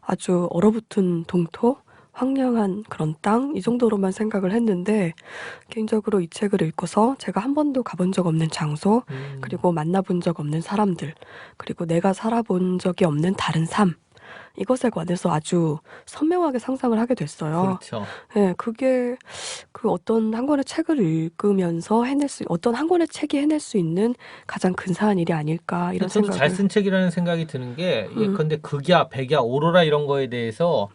D: 아주 얼어붙은 동토, 황량한 그런 땅 이 정도로만 생각을 했는데 개인적으로 이 책을 읽고서 제가 한 번도 가본 적 없는 장소 그리고 만나본 적 없는 사람들 그리고 내가 살아본 적이 없는 다른 삶 이것에 관해서 아주 선명하게 상상을 하게 됐어요.
C: 그렇죠.
D: 네, 그게 그 어떤 한 권의 책을 읽으면서 어떤 한 권의 책이 해낼 수 있는 가장 근사한 일이 아닐까 이런
C: 저도
D: 생각을.
C: 잘 쓴 책이라는 생각이 드는 게 예컨대 극야, 백야, 오로라 이런 거에 대해서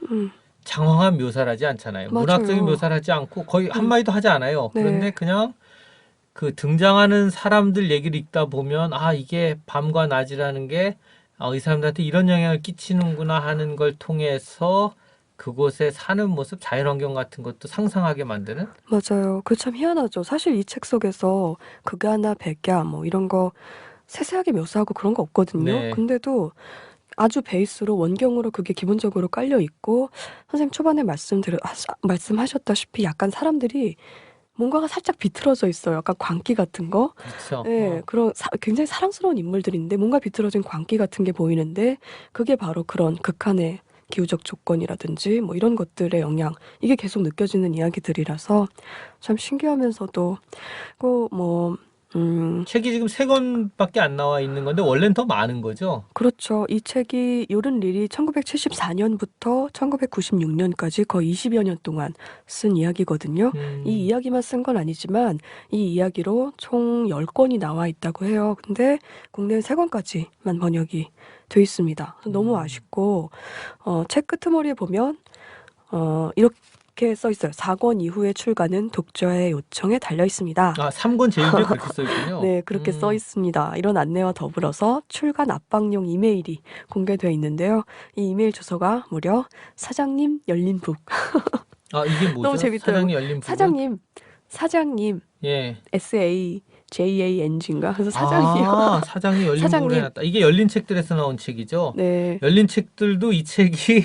C: 장황한 묘사를 하지 않잖아요.
D: 맞아요.
C: 문학적인 묘사를 하지 않고 거의 한마디도 하지 않아요.
D: 네.
C: 그런데 그냥 그 등장하는 사람들 얘기를 읽다 보면 이게 밤과 낮이라는 게 이 사람들한테 이런 영향을 끼치는구나 하는 걸 통해서 그곳에 사는 모습, 자연환경 같은 것도 상상하게 만드는?
D: 맞아요. 그 참 희한하죠. 사실 이 책 속에서 극야나 백야 뭐 이런 거 세세하게 묘사하고 그런 거 없거든요.
C: 네.
D: 근데도 아주 베이스로 원경으로 그게 기본적으로 깔려 있고 선생님 초반에 말씀하셨다시피 약간 사람들이 뭔가가 살짝 비틀어져 있어요. 약간 광기 같은 거.
C: 그렇죠.
D: 네, 그런 굉장히 사랑스러운 인물들인데 뭔가 비틀어진 광기 같은 게 보이는데 그게 바로 그런 극한의 기후적 조건이라든지 뭐 이런 것들의 영향 이게 계속 느껴지는 이야기들이라서 참 신기하면서도 뭐
C: 책이 지금 3권밖에 안 나와 있는 건데 원래는 더 많은 거죠?
D: 그렇죠. 이 책이 요른 릴이 1974년부터 1996년까지 거의 20여 년 동안 쓴 이야기거든요. 이 이야기만 쓴 건 아니지만 이 이야기로 총 10권이 나와 있다고 해요. 근데 국내에 3권까지만 번역이 돼 있습니다. 너무 아쉽고 책 끄트머리에 보면 이렇게 써 있어요. 4권 이후의 출간은 독자의 요청에 달려 있습니다.
C: 3권 제일에 그렇게 써 있군요.
D: 네, 그렇게 써 있습니다. 이런 안내와 더불어서 출간 압박용 이메일이 공개되어 있는데요. 이 이메일 주소가 무려 사장님 열린북.
C: 이게 뭐죠?
D: 너무 재밌더라고요.
C: 사장님 열린 부분?
D: 사장님
C: 예.
D: SAJANG인가? 그래서 사장이요.
C: 사장이 열린
D: 사장님.
C: 부분에 놨다. 이게 열린 책들에서 나온 책이죠?
D: 네.
C: 열린 책들도 이 책이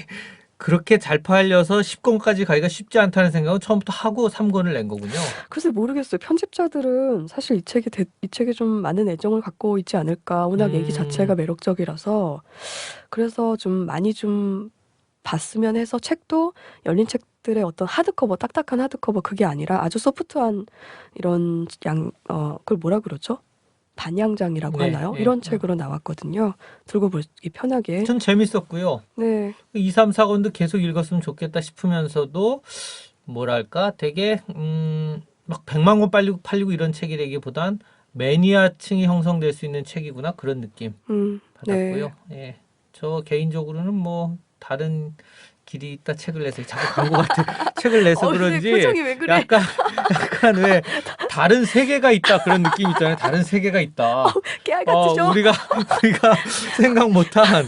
C: 그렇게 잘 팔려서 10권까지 가기가 쉽지 않다는 생각을 처음부터 하고 3권을 낸 거군요.
D: 글쎄 모르겠어요. 편집자들은 사실 이 책에 좀 많은 애정을 갖고 있지 않을까. 워낙 얘기 자체가 매력적이라서 그래서 좀 많이 좀 봤으면 해서 책도 열린 책들의 어떤 하드커버, 딱딱한 하드커버 그게 아니라 아주 소프트한 이런 그걸 뭐라 그러죠? 반양장이라고 하나요? 이런 책으로 나왔거든요. 들고 보기 편하게.
C: 전 재밌었고요.
D: 네.
C: 2, 3, 4권도 계속 읽었으면 좋겠다 싶으면서도 뭐랄까 되게 막 100만 권 팔리고 이런 책이라기보단 매니아층이 형성될 수 있는 책이구나 그런 느낌 받았고요.
D: 네.
C: 예, 저 개인적으로는 뭐 다른 길이 있다 책을 내서 자꾸 광고 같은 책을 내서 그런지
D: 표정이 왜 그래?
C: 약간 왜 다른 세계가 있다 그런 느낌 있잖아요. 다른 세계가 있다.
D: 깨알 같으죠?
C: 우리가 생각 못한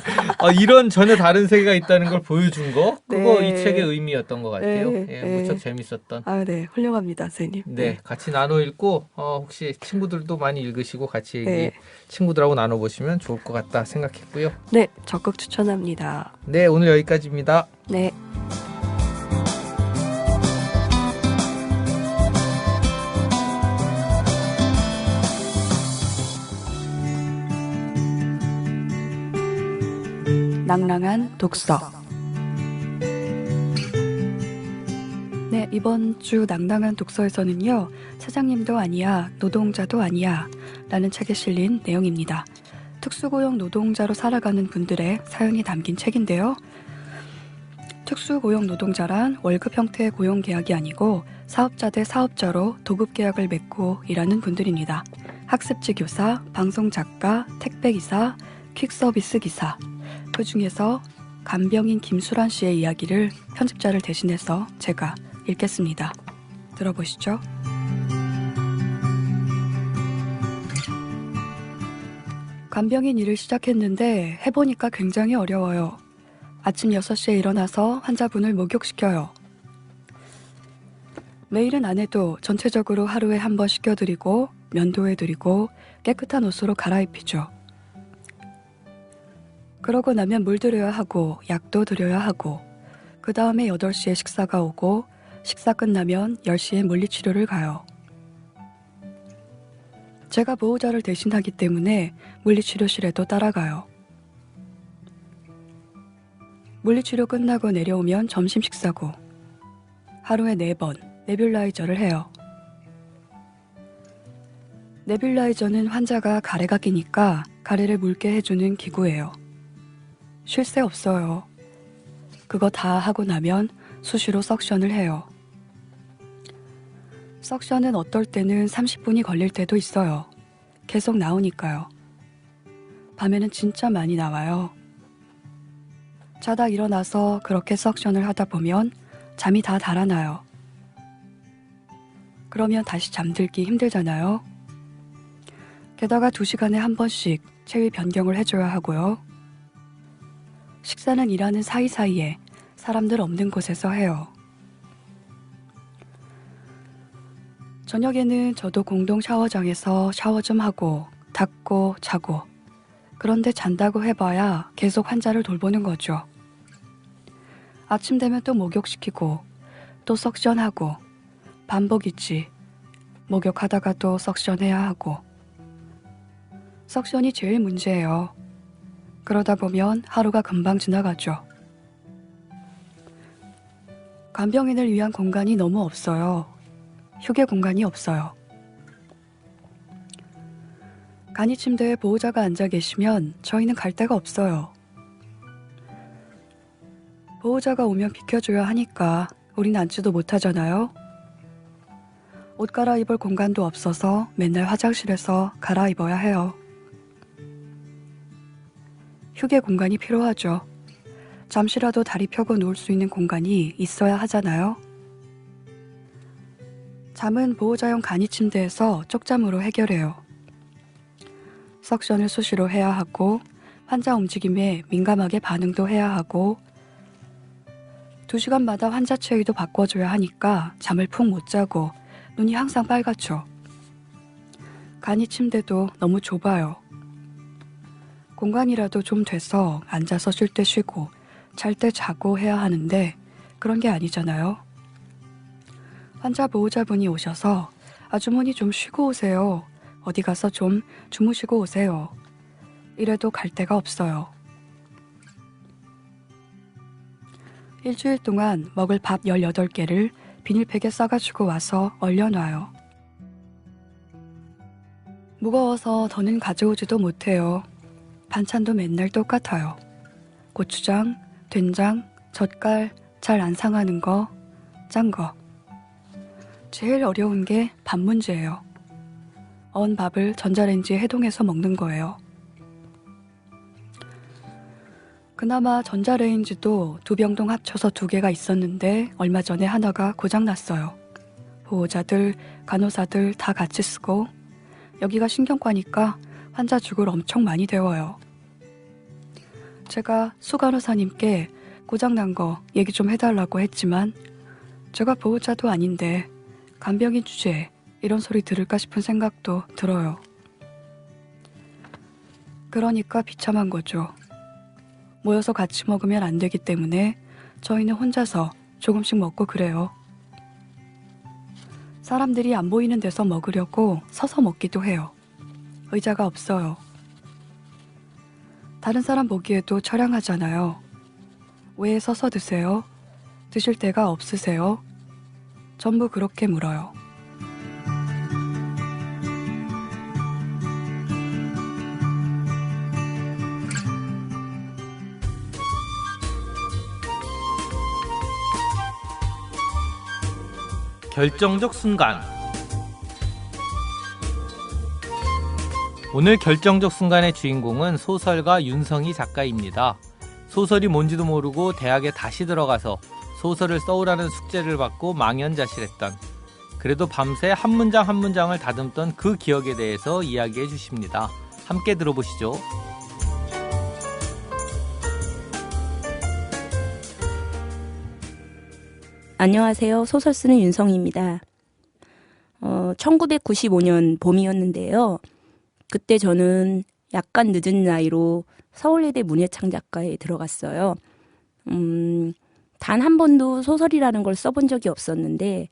C: 이런 전혀 다른 세계가 있다는 걸 보여준 거 그거
D: 네.
C: 이 책의 의미였던 것 같아요.
D: 네.
C: 예,
D: 네.
C: 무척 재밌었던.
D: 네, 훌륭합니다, 선생님.
C: 네, 같이 나눠 읽고 혹시 친구들도 많이 읽으시고 같이
D: 네.
C: 친구들하고 나눠보시면 좋을 것 같다 생각했고요.
D: 네, 적극 추천합니다.
C: 네, 오늘 여기까지입니다.
D: 네. 낭랑한 독서. 네, 이번 주 낭랑한 독서에서는요, 사장님도 아니야, 노동자도 아니야 라는 책에 실린 내용입니다. 특수고용 노동자로 살아가는 분들의 사연이 담긴 책인데요. 특수고용 노동자란 월급 형태의 고용계약이 아니고 사업자 대 사업자로 도급계약을 맺고 일하는 분들입니다. 학습지 교사, 방송작가, 택배기사, 퀵서비스 기사. 그 중에서 간병인 김수란 씨의 이야기를 편집자를 대신해서 제가 읽겠습니다. 들어보시죠. 간병인 일을 시작했는데 해보니까 굉장히 어려워요. 아침 6시에 일어나서 환자분을 목욕시켜요. 매일은 안 해도 전체적으로 하루에 한 번 씻겨드리고 면도해드리고 깨끗한 옷으로 갈아입히죠. 그러고 나면 물 드려야 하고 약도 드려야 하고 그 다음에 8시에 식사가 오고 식사 끝나면 10시에 물리치료를 가요. 제가 보호자를 대신하기 때문에 물리치료실에도 따라가요. 물리치료 끝나고 내려오면 점심 식사고 하루에 4번 네뷸라이저를 해요. 네뷸라이저는 환자가 가래가 끼니까 가래를 묽게 해주는 기구예요. 쉴 새 없어요. 그거 다 하고 나면 수시로 석션을 해요. 석션은 어떨 때는 30분이 걸릴 때도 있어요. 계속 나오니까요. 밤에는 진짜 많이 나와요. 자다 일어나서 그렇게 석션을 하다 보면 잠이 다 달아나요. 그러면 다시 잠들기 힘들잖아요. 게다가 2시간에 한 번씩 체위 변경을 해줘야 하고요. 식사는 일하는 사이사이에 사람들 없는 곳에서 해요. 저녁에는 저도 공동 샤워장에서 샤워 좀 하고 닦고 자고. 그런데 잔다고 해봐야 계속 환자를 돌보는 거죠. 아침 되면 또 목욕시키고 또 석션하고 반복이지. 목욕하다가 또 석션해야 하고. 석션이 제일 문제예요. 그러다 보면 하루가 금방 지나가죠. 간병인을 위한 공간이 너무 없어요. 휴게 공간이 없어요. 간이 침대에 보호자가 앉아 계시면 저희는 갈 데가 없어요. 보호자가 오면 비켜줘야 하니까 우린 앉지도 못하잖아요. 옷 갈아입을 공간도 없어서 맨날 화장실에서 갈아입어야 해요. 휴게 공간이 필요하죠. 잠시라도 다리 펴고 누울 수 있는 공간이 있어야 하잖아요. 잠은 보호자용 간이 침대에서 쪽잠으로 해결해요. 석션을 수시로 해야 하고 환자 움직임에 민감하게 반응도 해야 하고 2시간마다 환자 체위도 바꿔줘야 하니까 잠을 푹 못 자고 눈이 항상 빨갛죠. 간이 침대도 너무 좁아요. 공간이라도 좀 돼서 앉아서 쉴 때 쉬고 잘 때 자고 해야 하는데 그런 게 아니잖아요. 환자 보호자분이 오셔서 아주머니 좀 쉬고 오세요. 어디 가서 좀 주무시고 오세요. 이래도 갈 데가 없어요. 일주일 동안 먹을 밥 18개를 비닐팩에 싸가지고 와서 얼려놔요. 무거워서 더는 가져오지도 못해요. 반찬도 맨날 똑같아요. 고추장, 된장, 젓갈, 잘 안 상하는 거, 짠 거. 제일 어려운 게 밥 문제예요. 언 밥을 전자레인지에 해동해서 먹는 거예요. 그나마 전자레인지도 2병동 합쳐서 2개가 있었는데 얼마 전에 하나가 고장났어요. 보호자들, 간호사들 다 같이 쓰고 여기가 신경과니까 환자 죽을 엄청 많이 데워요. 제가 수 간호사님께 고장난 거 얘기 좀 해달라고 했지만 제가 보호자도 아닌데 간병인 주제에 이런 소리 들을까 싶은 생각도 들어요. 그러니까 비참한 거죠. 모여서 같이 먹으면 안 되기 때문에 저희는 혼자서 조금씩 먹고 그래요. 사람들이 안 보이는 데서 먹으려고 서서 먹기도 해요. 의자가 없어요. 다른 사람 보기에도 처량하잖아요. 왜 서서 드세요? 드실 데가 없으세요? 전부 그렇게 물어요.
C: 결정적 순간. 오늘 결정적 순간의 주인공은 소설가 윤성희 작가입니다. 소설이 뭔지도 모르고 대학에 다시 들어가서 소설을 써오라는 숙제를 받고 망연자실했던, 그래도 밤새 한 문장 한 문장을 다듬던 그 기억에 대해서 이야기해 주십니다. 함께 들어보시죠.
E: 안녕하세요. 소설 쓰는 윤성희입니다. 1995년 봄이었는데요. 그때 저는 약간 늦은 나이로 서울예대 문예창작과에 들어갔어요. 단 한 번도 소설이라는 걸 써본 적이 없었는데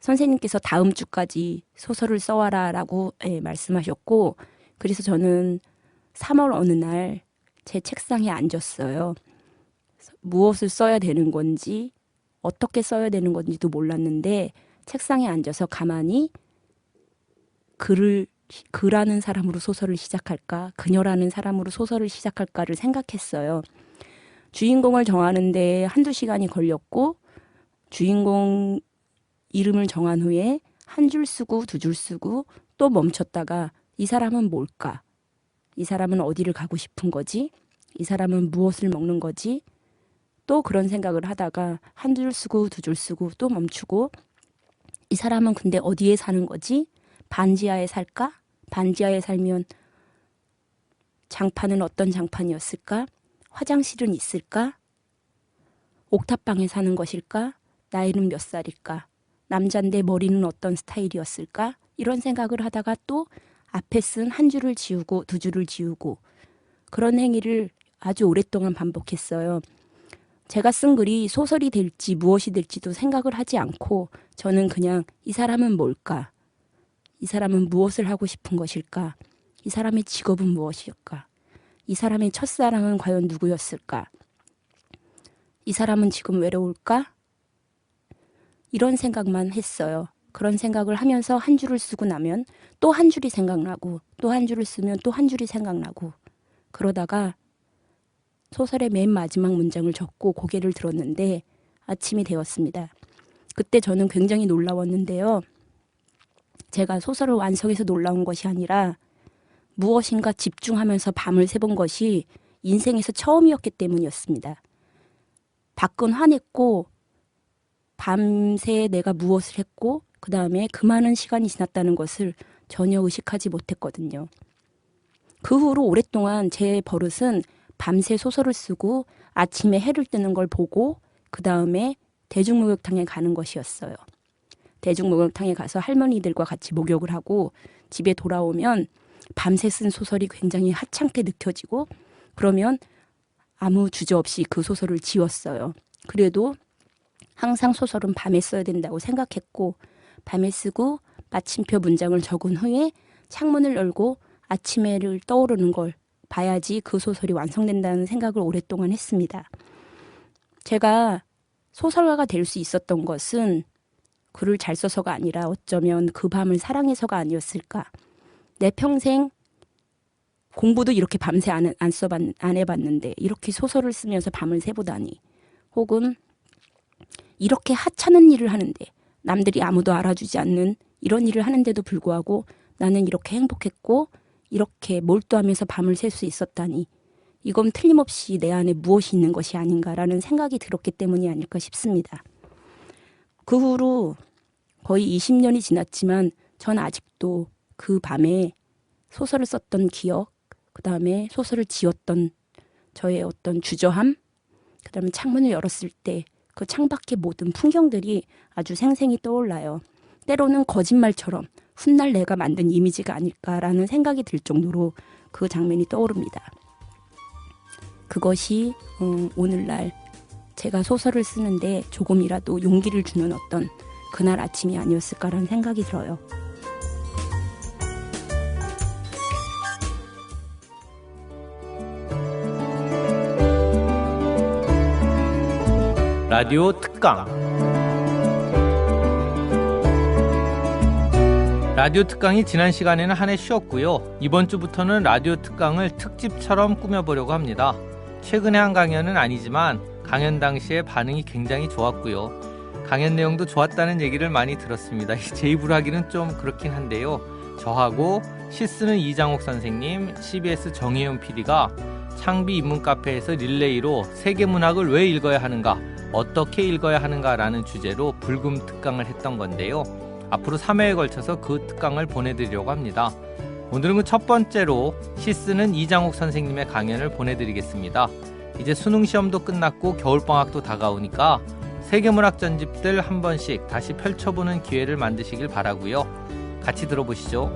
E: 선생님께서 다음 주까지 소설을 써와라라고 말씀하셨고, 그래서 저는 3월 어느 날 제 책상에 앉았어요. 무엇을 써야 되는 건지 어떻게 써야 되는 건지도 몰랐는데 책상에 앉아서 가만히 그라는 사람으로 소설을 시작할까, 그녀라는 사람으로 소설을 시작할까를 생각했어요. 주인공을 정하는데 1-2시간이 걸렸고, 주인공 이름을 정한 후에 한 줄 쓰고 2줄 쓰고 또 멈췄다가 이 사람은 뭘까? 이 사람은 어디를 가고 싶은 거지? 이 사람은 무엇을 먹는 거지? 또 그런 생각을 하다가 한 줄 쓰고 2줄 쓰고 또 멈추고, 이 사람은 근데 어디에 사는 거지? 반지하에 살까? 반지하에 살면 장판은 어떤 장판이었을까? 화장실은 있을까? 옥탑방에 사는 것일까? 나이는 몇 살일까? 남잔데 머리는 어떤 스타일이었을까? 이런 생각을 하다가 또 앞에 쓴 한 줄을 지우고 두 줄을 지우고 그런 행위를 아주 오랫동안 반복했어요. 제가 쓴 글이 소설이 될지 무엇이 될지도 생각을 하지 않고 저는 그냥 이 사람은 뭘까? 이 사람은 무엇을 하고 싶은 것일까? 이 사람의 직업은 무엇일까? 이 사람의 첫사랑은 과연 누구였을까? 이 사람은 지금 외로울까? 이런 생각만 했어요. 그런 생각을 하면서 한 줄을 쓰고 나면 또 한 줄이 생각나고 또 한 줄을 쓰면 또 한 줄이 생각나고 그러다가 소설의 맨 마지막 문장을 적고 고개를 들었는데 아침이 되었습니다. 그때 저는 굉장히 놀라웠는데요. 제가 소설을 완성해서 놀라운 것이 아니라 무엇인가 집중하면서 밤을 새본 것이 인생에서 처음이었기 때문이었습니다. 밖은 화냈고 밤새 내가 무엇을 했고 그 다음에 그 많은 시간이 지났다는 것을 전혀 의식하지 못했거든요. 그 후로 오랫동안 제 버릇은 밤새 소설을 쓰고 아침에 해를 뜨는 걸 보고 그 다음에 대중목욕탕에 가는 것이었어요. 대중목욕탕에 가서 할머니들과 같이 목욕을 하고 집에 돌아오면 밤새 쓴 소설이 굉장히 하찮게 느껴지고 그러면 아무 주저없이 그 소설을 지웠어요. 그래도 항상 소설은 밤에 써야 된다고 생각했고 밤에 쓰고 마침표 문장을 적은 후에 창문을 열고 아침에를 떠오르는 걸 봐야지 그 소설이 완성된다는 생각을 오랫동안 했습니다. 제가 소설가가 될 수 있었던 것은 글을 잘 써서가 아니라 어쩌면 그 밤을 사랑해서가 아니었을까. 내 평생 공부도 이렇게 밤새 안 해봤는데 이렇게 소설을 쓰면서 밤을 새보다니 혹은 이렇게 하찮은 일을 하는데 남들이 아무도 알아주지 않는 이런 일을 하는데도 불구하고 나는 이렇게 행복했고 이렇게 몰두하면서 밤을 샐 수 있었다니 이건 틀림없이 내 안에 무엇이 있는 것이 아닌가라는 생각이 들었기 때문이 아닐까 싶습니다. 그 후로 거의 20년이 지났지만 전 아직도 그 밤에 소설을 썼던 기억, 그 다음에 소설을 지었던 저의 어떤 주저함, 그 다음에 창문을 열었을 때 그 창밖의 모든 풍경들이 아주 생생히 떠올라요. 때로는 거짓말처럼 훗날 내가 만든 이미지가 아닐까라는 생각이 들 정도로 그 장면이 떠오릅니다. 그것이 오늘날 제가 소설을 쓰는데 조금이라도 용기를 주는 어떤 그날 아침이 아니었을까라는 생각이 들어요.
C: 라디오 특강. 라디오 특강이 지난 시간에는 한 해 쉬었고요. 이번 주부터는 라디오 특강을 특집처럼 꾸며보려고 합니다. 최근에 한 강연은 아니지만 강연 당시에 반응이 굉장히 좋았고요. 강연 내용도 좋았다는 얘기를 많이 들었습니다. 제 입으로 하기는 좀 그렇긴 한데요. 저하고 시 쓰는 이장옥 선생님, CBS 정혜연 PD가 창비 인문 카페에서 릴레이로 세계문학을 왜 읽어야 하는가, 어떻게 읽어야 하는가라는 주제로 불금 특강을 했던 건데요. 앞으로 3회에 걸쳐서 그 특강을 보내드리려고 합니다. 오늘은 그 첫 번째로 시 쓰는 이장옥 선생님의 강연을 보내드리겠습니다. 이제 수능시험도 끝났고 겨울방학도 다가오니까 세계문학 전집들 한 번씩 다시 펼쳐보는 기회를 만드시길 바라고요. 같이 들어보시죠.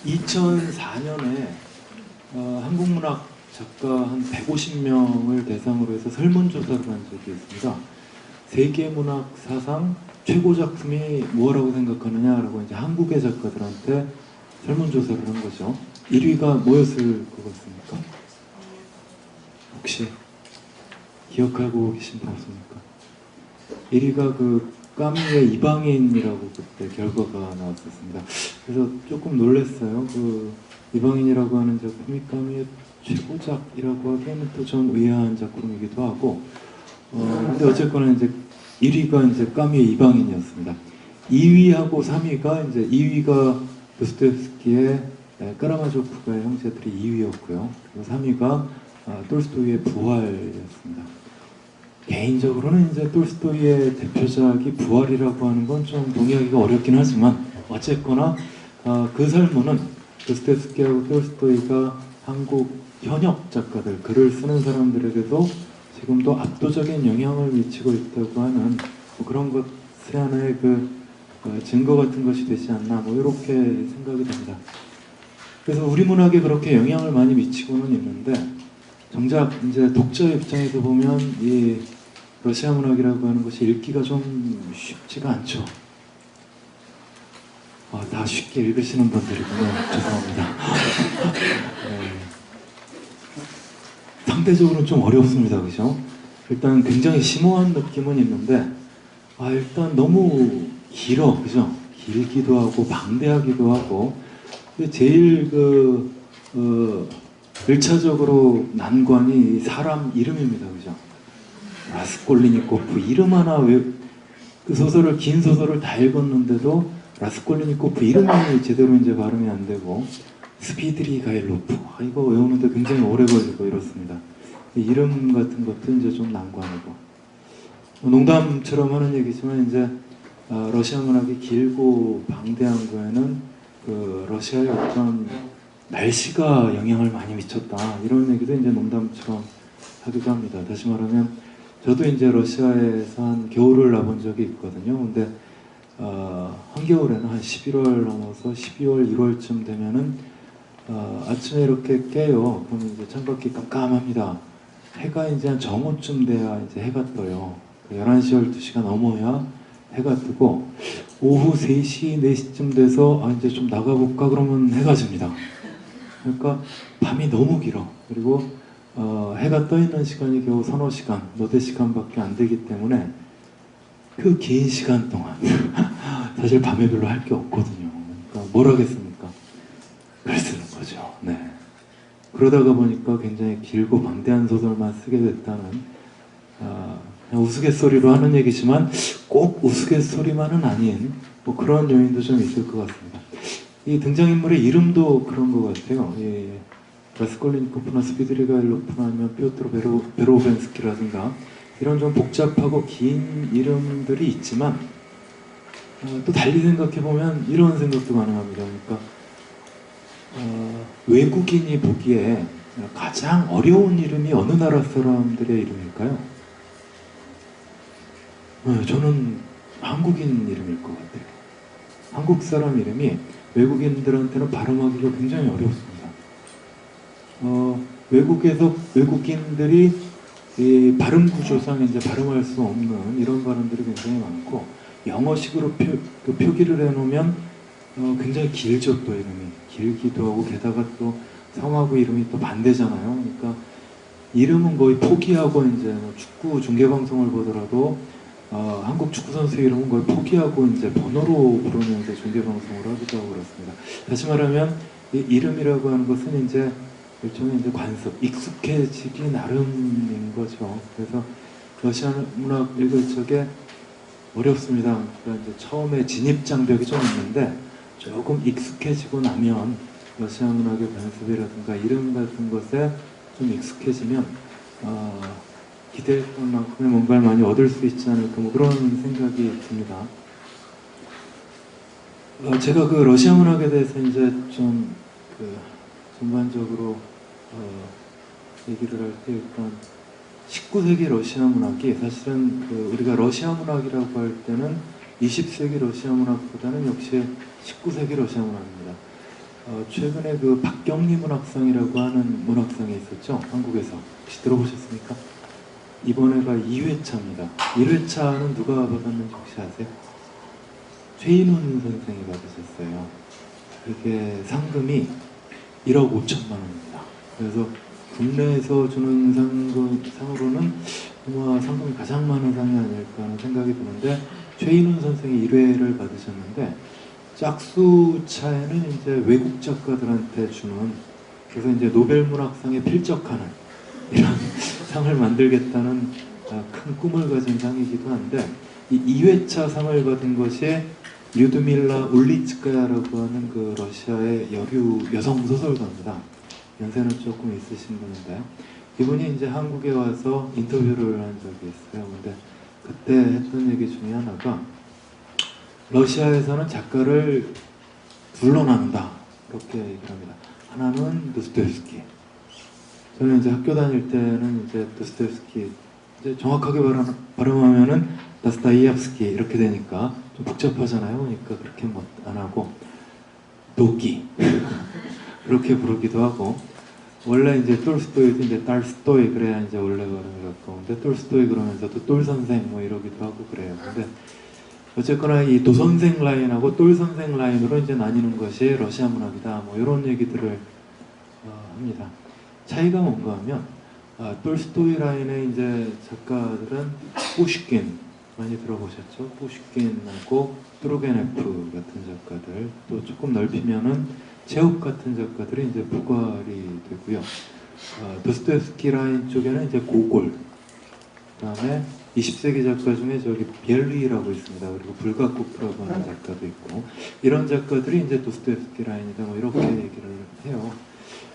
F: (2004년에) 한국문학 작가 한 150명을 대상으로 해서 설문조사를 한 적이 있습니다. 세계문학 사상 최고 작품이 뭐라고 생각하느냐라고 이제 한국의 작가들한테 설문조사를 한 거죠. 1위가 뭐였을 것 같습니까? 혹시 기억하고 계신 분 없습니까? 1위가 그 까미의 이방인이라고 그때 결과가 나왔었습니다. 그래서 조금 놀랐어요. 그 이방인이라고 하는 작품이 까미의 최고작이라고 하기에는 또 좀 의아한 작품이기도 하고, 근데 어쨌거나 이제 1위가 이제 까미의 이방인이었습니다. 2위하고 3위가 이제 2위가 도스토옙스키의 까라마조프가의 형제들이 2위였고요. 그리고 3위가 톨스토이의 부활이었습니다. 개인적으로는 이제 톨스토이의 대표작이 부활이라고 하는 건 좀 동의하기가 어렵긴 하지만 어쨌거나 그 설문은 도스토옙스키하고 톨스토이가 한국 현역 작가들, 글을 쓰는 사람들에게도 지금도 압도적인 영향을 미치고 있다고 하는 뭐 그런 것의 하나의 증거 같은 것이 되지 않나, 뭐 이렇게 생각이 됩니다. 그래서 우리 문학에 그렇게 영향을 많이 미치고는 있는데, 정작 이제 독자 입장에서 보면 이 러시아 문학이라고 하는 것이 읽기가 좀 쉽지가 않죠. 다 쉽게 읽으시는 분들이군요. 죄송합니다. 네. 상대적으로 좀 어렵습니다. 그죠? 일단 굉장히 심오한 느낌은 있는데, 일단 너무 길어. 그죠? 길기도 하고, 방대하기도 하고, 근데 제일 1차적으로 난관이 사람 이름입니다. 그죠? 라스콜리니코프 이름 하나 그 소설을, 긴 소설을 다 읽었는데도 라스콜리니코프 이름이 제대로 이제 발음이 안 되고, 스비드리가일로프 이거 외우는데 굉장히 오래 걸리고 이렇습니다. 이름 같은 것도 이제 좀 난관이고, 농담처럼 하는 얘기지만 이제 러시아 문학이 길고 방대한 거에는 그 러시아의 어떤 날씨가 영향을 많이 미쳤다, 이런 얘기도 이제 농담처럼 하기도 합니다. 다시 말하면 저도 이제 러시아에서 한 겨울을 나본 적이 있거든요. 근데 한겨울에는 한 11월 넘어서 12월, 1월쯤 되면은 아침에 이렇게 깨요. 그러면 이제 창밖이 깜깜합니다. 해가 이제 한 정오쯤 돼야 이제 해가 떠요. 11시, 12시가 넘어야 해가 뜨고, 오후 3시, 4시쯤 돼서 이제 좀 나가볼까 그러면 해가 집니다. 그러니까 밤이 너무 길어. 그리고 해가 떠 있는 시간이 겨우 서너 시간, 너댓 시간밖에 안 되기 때문에 그 긴 시간 동안 사실 밤에 별로 할 게 없거든요. 그러니까 뭘 하겠습니까? 글 쓰는 거죠. 네. 그러다가 보니까 굉장히 길고 방대한 소설만 쓰게 됐다는, 그냥 우스갯소리로 하는 얘기지만 꼭 우스갯소리만은 아닌 뭐 그런 요인도 좀 있을 것 같습니다. 이 등장인물의 이름도 그런 것 같아요. 라스콜리니코프나 스비드리가일로프나 아니면 피오트로 베로벤스키라든가 이런 좀 복잡하고 긴 이름들이 있지만, 또 달리 생각해보면 이런 생각도 가능합니다. 그러니까 외국인이 보기에 가장 어려운 이름이 어느 나라 사람들의 이름일까요? 저는 한국인 이름일 것 같아요. 한국 사람 이름이 외국인들한테는 발음하기가 굉장히 어렵습니다. 외국인들이 이 발음 구조상 이제 발음할 수 없는 이런 발음들이 굉장히 많고, 영어식으로 표기를 해놓으면 굉장히 길죠. 또 이름이 길기도 하고, 게다가 또 성하고 이름이 또 반대잖아요. 그러니까 이름은 거의 포기하고, 이제 축구 중계방송을 보더라도 한국 축구 선수 이름은 거의 포기하고 이제 번호로 부르면서 중계방송을 하기도 하고 그렇습니다. 다시 말하면 이 이름이라고 하는 것은 이제 일종의 이제 관습, 익숙해지기 나름인 거죠. 그래서 러시아 문학 읽을 적에 어렵습니다. 그러니까 이제 처음에 진입 장벽이 좀 있는데, 조금 익숙해지고 나면 러시아 문학의 관습이라든가 이름 같은 것에 좀 익숙해지면 기대했던 만큼의 뭔가를 많이 얻을 수 있지 않을까, 뭐 그런 생각이 듭니다. 제가 그 러시아 문학에 대해서 이제 좀 전반적으로 얘기를 할 때, 일단 19세기 러시아 문학이 사실은 우리가 러시아 문학이라고 할 때는 20세기 러시아 문학보다는 역시 19세기 러시아 문학입니다. 최근에 그 박경리 문학상이라고 하는 문학상이 있었죠. 한국에서. 혹시 들어보셨습니까? 이번에가 2회차입니다. 1회차는 누가 받았는지 혹시 아세요? 최인훈 선생이 받으셨어요. 이게 상금이 1억 5천만 원입니다. 그래서 국내에서 주는 상으로는 아마 상금이 가장 많은 상이 아닐까 하는 생각이 드는데, 최인훈 선생이 1회를 받으셨는데, 짝수차에는 이제 외국 작가들한테 주는, 그래서 이제 노벨문학상에 필적하는 이런 상을 만들겠다는 큰 꿈을 가진 상이기도 한데, 이 2회차 상을 받은 것이 류드밀라 울리츠카야라고 하는 그 러시아의 여류 여성 소설가입니다. 연세는 조금 있으신 분인데, 이분이 이제 한국에 와서 인터뷰를 한 적이 있어요. 근데 그때 했던 얘기 중에 하나가, 러시아에서는 작가를 둘로 나눈다. 그렇게 얘기를 합니다. 하나는 도스토옙스키. 저는 이제 학교 다닐 때는 이제 도스토옙스키 이제 정확하게 발음하면은 다스타이옙스키 이렇게 되니까 좀 복잡하잖아요. 그러니까 그렇게 뭐 안 하고 도끼 그렇게 부르기도 하고 원래 이제 톨스토이도 이제 딸스토이 그래야 이제 원래 발음이 가까운데 톨스토이 그러면서도 똘 선생 뭐 이러기도 하고 그래요. 근데 어쨌거나 이 도선생 라인하고 똘 선생 라인으로 이제 나뉘는 것이 러시아 문학이다. 뭐 이런 얘기들을 합니다. 차이가 뭔가 하면 톨스토이 라인의 이제 작가들은 푸시킨 많이 들어보셨죠? 푸시킨하고 투르게네프 같은 작가들 또 조금 넓히면은 체홉 같은 작가들이 이제 부활이 되고요. 도스토옙스키 라인 쪽에는 이제 고골 그다음에 20세기 작가 중에 저기 비엘리라고 있습니다. 그리고 불가코프라고 하는 작가도 있고 이런 작가들이 이제 도스토옙스키 라인이다 뭐 이렇게 얘기를 해요.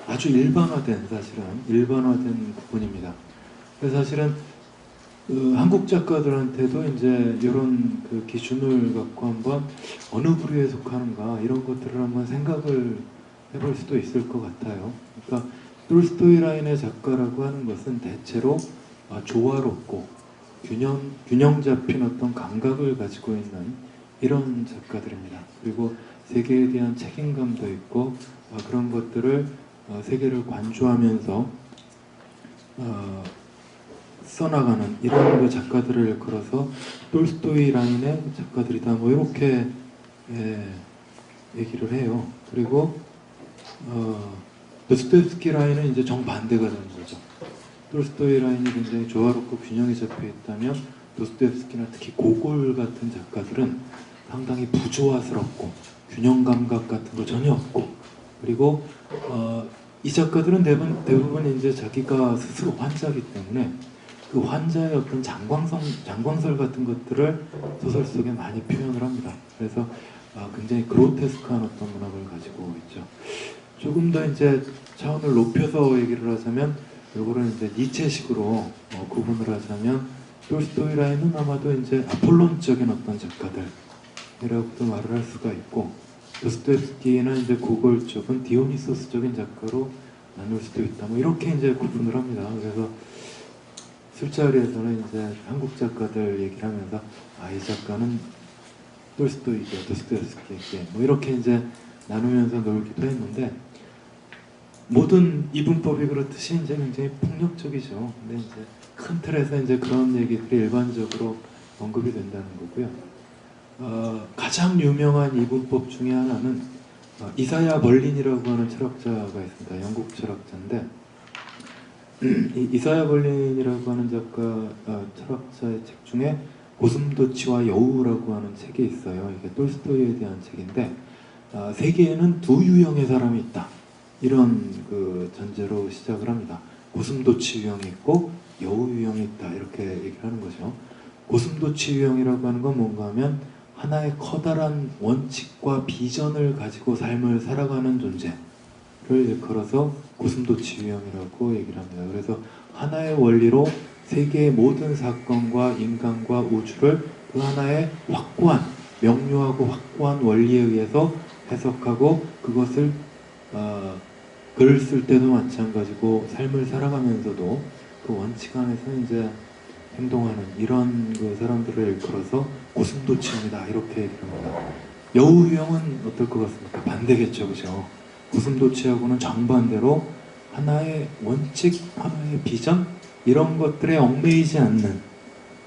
F: 아주 일반화된 사실은 일반화된 구분입니다. 그래서 사실은 한국 작가들한테도 이제 이런 그 기준을 갖고 한번 어느 부류에 속하는가 이런 것들을 한번 생각을 해볼 수도 있을 것 같아요. 그러니까 톨스토이 라인의 작가라고 하는 것은 대체로 조화롭고 균형 잡힌 어떤 감각을 가지고 있는 이런 작가들입니다. 그리고 세계에 대한 책임감도 있고 그런 것들을 세계를 관조하면서 써나가는 이런 그 작가들을 일컬어서 톨스토이 라인의 작가들이다 뭐 이렇게 얘기를 해요. 그리고 도스토옙스키 라인은 이제 정반대가 되는 거죠. 톨스토이 라인이 굉장히 조화롭고 균형이 잡혀 있다면 도스토옙스키나 특히 고골 같은 작가들은 상당히 부조화스럽고 균형 감각 같은 거 전혀 없고 그리고 이 작가들은 대부분 이제 자기가 스스로 환자이기 때문에 그 환자의 어떤 장광설 같은 것들을 소설 속에 많이 표현을 합니다. 그래서 굉장히 그로테스크한 어떤 문학을 가지고 있죠. 조금 더 이제 차원을 높여서 얘기를 하자면 이거를 이제 니체식으로 구분을 하자면 톨스토이 라인은 아마도 이제 아폴론적인 어떤 작가들이라고도 말을 할 수가 있고 도스토옙스키는 이제 고골 쪽은 디오니소스적인 작가로 나눌 수도 있다. 뭐 이렇게 이제 구분을 합니다. 그래서 술자리에서는 이제 한국 작가들 얘기를 하면서 이 작가는 톨스토이게, 도스토옙스키에게 뭐 이렇게 이제 나누면서 놀기도 했는데 모든 이분법이 그렇듯이 이제 굉장히 폭력적이죠. 근데 이제 큰 틀에서 이제 그런 얘기들이 일반적으로 언급이 된다는 거고요. 가장 유명한 이분법 중에 하나는 이사야 벌린이라고 하는 철학자가 있습니다. 영국 철학자인데 이사야 벌린이라고 하는 철학자의 책 중에 고슴도치와 여우라고 하는 책이 있어요. 이게 톨스토이에 대한 책인데 세계에는 두 유형의 사람이 있다. 이런 그 전제로 시작을 합니다. 고슴도치 유형이 있고 여우 유형이 있다. 이렇게 얘기를 하는 거죠. 고슴도치 유형이라고 하는 건 뭔가 하면 하나의 커다란 원칙과 비전을 가지고 삶을 살아가는 존재를 일컬어서 고슴도치 유형이라고 얘기를 합니다. 그래서 하나의 원리로 세계의 모든 사건과 인간과 우주를 그 하나의 확고한, 명료하고 확고한 원리에 의해서 해석하고 그것을 글을 쓸 때도 마찬가지고 삶을 살아가면서도 그 원칙 안에서 이제 행동하는 이런 그 사람들을 일컬어서 고슴도치형이다 이렇게 얘기를 합니다. 여우 유형은 어떨 것 같습니까? 반대겠죠, 그죠? 고슴도치하고는 정반대로 하나의 원칙, 하나의 비전 이런 것들에 얽매이지 않는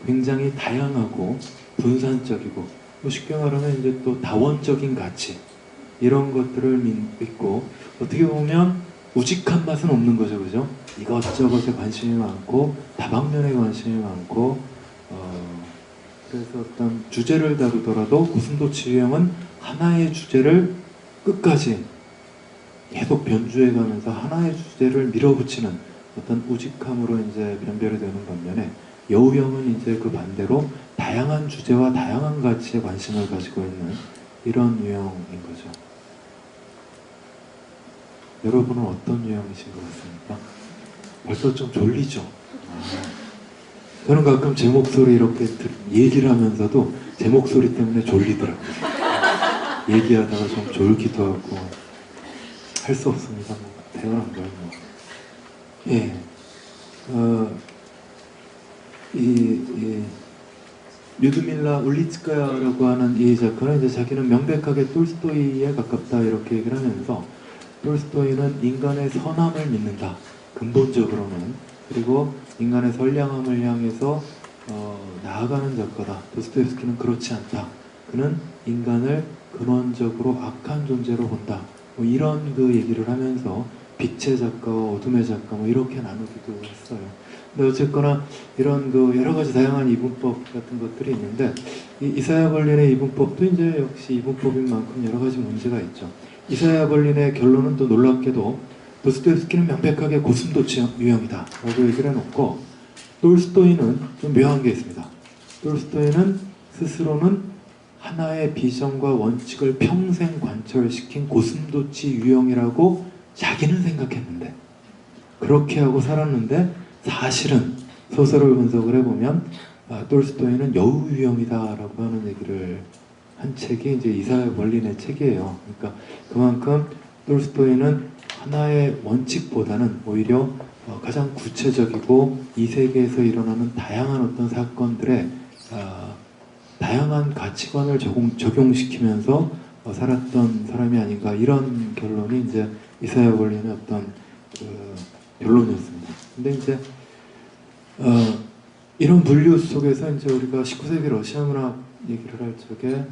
F: 굉장히 다양하고 분산적이고 또 쉽게 말하면 이제 또 다원적인 가치 이런 것들을 믿고 어떻게 보면 우직한 맛은 없는 거죠, 그죠? 이것저것에 관심이 많고 다방면에 관심이 많고 그래서 어떤 주제를 다루더라도 고슴도치 유형은 하나의 주제를 끝까지 계속 변주해가면서 하나의 주제를 밀어붙이는 어떤 우직함으로 이제 변별이 되는 반면에 여우형은 이제 그 반대로 다양한 주제와 다양한 가치에 관심을 가지고 있는 이런 유형인 거죠. 여러분은 어떤 유형이신 것 같습니까? 벌써 좀 졸리죠? 저는 가끔 제 목소리 이렇게 얘기를 하면서도 제 목소리 때문에 졸리더라고요. 얘기하다가 좀 졸기도 하고 할 수 없습니다. 뭐 태어난 거예요. 뭐. 예, 이 류드밀라 울리츠카야라고 하는 이 작가는 이제 자기는 명백하게 톨스토이에 가깝다 이렇게 얘기를 하면서 톨스토이는 인간의 선함을 믿는다. 근본적으로는. 그리고 인간의 선량함을 향해서 나아가는 작가다. 도스토옙스키는 그렇지 않다. 그는 인간을 근원적으로 악한 존재로 본다. 뭐 이런 그 얘기를 하면서 빛의 작가와 어둠의 작가 뭐 이렇게 나누기도 했어요. 근데 어쨌거나 이런 그 여러 가지 다양한 이분법 같은 것들이 있는데 이사야 벌린의 이분법도 이제 역시 이분법인 만큼 여러 가지 문제가 있죠. 이사야 벌린의 결론은 또 놀랍게도 도스토옙스키는 명백하게 고슴도치 유형이다 라고 얘기를 해놓고 톨스토이는 좀 묘한 게 있습니다. 톨스토이는 스스로는 하나의 비전과 원칙을 평생 관철시킨 고슴도치 유형이라고 자기는 생각했는데 그렇게 하고 살았는데 사실은 소설을 분석을 해보면 톨스토이는 여우 유형이다라고 하는 얘기를 한 책이 이제 이사야 벌린의 책이에요. 그러니까 그만큼 톨스토이는 하나의 원칙보다는 오히려 가장 구체적이고 이 세계에서 일어나는 다양한 어떤 사건들에 다양한 가치관을 적용시키면서 살았던 사람이 아닌가 이런 결론이 이제 이사야 벌린의 어떤 결론이었습니다. 근데 이제 이런 분류 속에서 이제 우리가 19세기 러시아 문학 얘기를 할 적에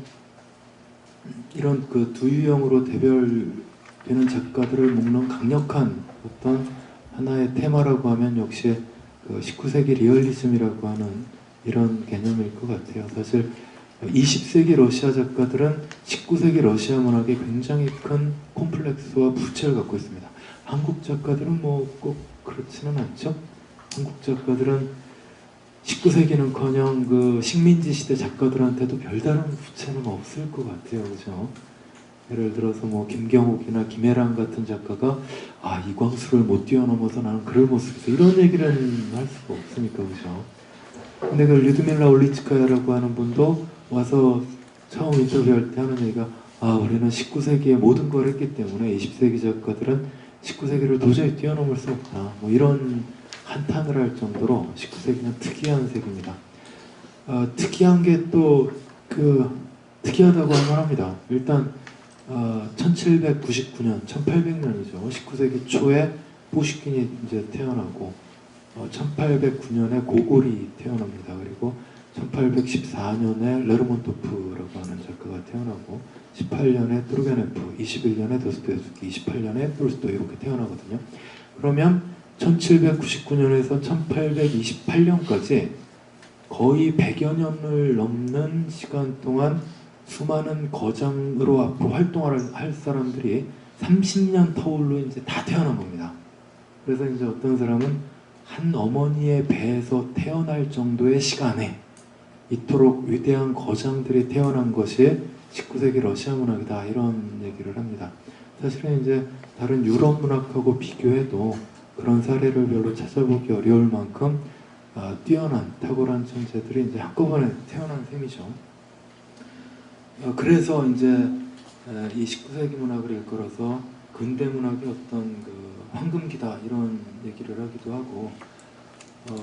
F: 이런 그 두 유형으로 대별되는 작가들을 묶는 강력한 어떤 하나의 테마라고 하면 역시 그 19세기 리얼리즘이라고 하는 이런 개념일 것 같아요. 사실 20세기 러시아 작가들은 19세기 러시아 문학에 굉장히 큰 콤플렉스와 부채를 갖고 있습니다. 한국 작가들은 뭐 꼭 그렇지는 않죠. 한국 작가들은 19세기는커녕 그 식민지 시대 작가들한테도 별다른 부채는 없을 것 같아요. 그죠? 예를 들어서 뭐 김경옥이나 김혜란 같은 작가가 이광수를 못 뛰어넘어서 나는 글을 못 쓰겠어 이런 얘기를 할 수가 없으니까. 그죠? 근데 그 류드밀라 울리츠카야라고 하는 분도 와서 처음 인터뷰할 때 하는 얘기가 우리는 19세기에 모든 걸 했기 때문에 20세기 작가들은 19세기를 도저히 뛰어넘을 수 없다. 뭐 이런 한탄을 할 정도로 19세기는 특이한 세기입니다. 특이한 게 또 특이하다고 할 만합니다. 일단 1799년, 1800년이죠. 19세기 초에 푸시킨이 이제 태어나고 1809년에 고골이 태어납니다. 그리고 1814년에 레르몬토프라고 하는 작가가 태어나고 18년에 투르게네프, 21년에 도스토옙스키, 28년에 톨스토이 이렇게 태어나거든요. 그러면 1799년에서 1828년까지 거의 100여 년을 넘는 시간 동안 수많은 거장으로 앞으로 활동을 할 사람들이 30년 터울로 이제 다 태어난 겁니다. 그래서 이제 어떤 사람은 한 어머니의 배에서 태어날 정도의 시간에 이토록 위대한 거장들이 태어난 것이 19세기 러시아 문학이다 이런 얘기를 합니다. 사실은 이제 다른 유럽 문학하고 비교해도 그런 사례를 별로 찾아보기 어려울 만큼 뛰어난 탁월한 천재들이 이제 한꺼번에 태어난 셈이죠. 그래서 이제 이 19세기 문학을 일컬어서 근대 문학의 어떤 그 황금기다 이런 얘기를 하기도 하고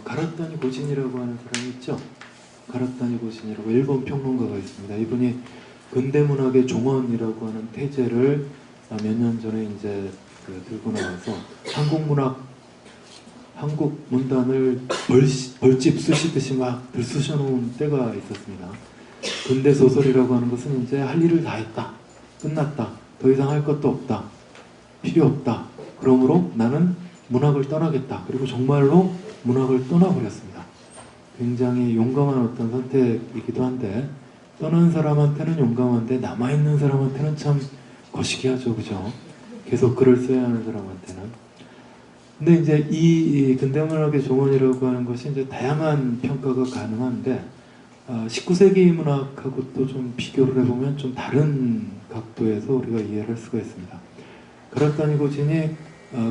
F: 가라타니 고진이라고 하는 사람이 있죠. 가라타니 고진이라고 일본 평론가가 있습니다. 이분이 근대 문학의 종언이라고 하는 태제를 몇 년 전에 이제 들고 나와서 한국 문단을 벌집 쓰시듯이 막 들쑤셔 놓은 때가 있었습니다. 근대 소설이라고 하는 것은 이제 할 일을 다 했다. 끝났다. 더 이상 할 것도 없다. 필요 없다. 그러므로 나는 문학을 떠나겠다. 그리고 정말로 문학을 떠나버렸습니다. 굉장히 용감한 어떤 선택이기도 한데 떠난 사람한테는 용감한데 남아있는 사람한테는 참 거시기하죠. 그죠? 계속 글을 써야 하는 사람한테는. 근데 이제 이 근대문학의 종언이라고 하는 것이 이제 다양한 평가가 가능한데 19세기 문학하고 또 좀 비교를 해보면 좀 다른 각도에서 우리가 이해를 할 수가 있습니다. 가라타니 고진이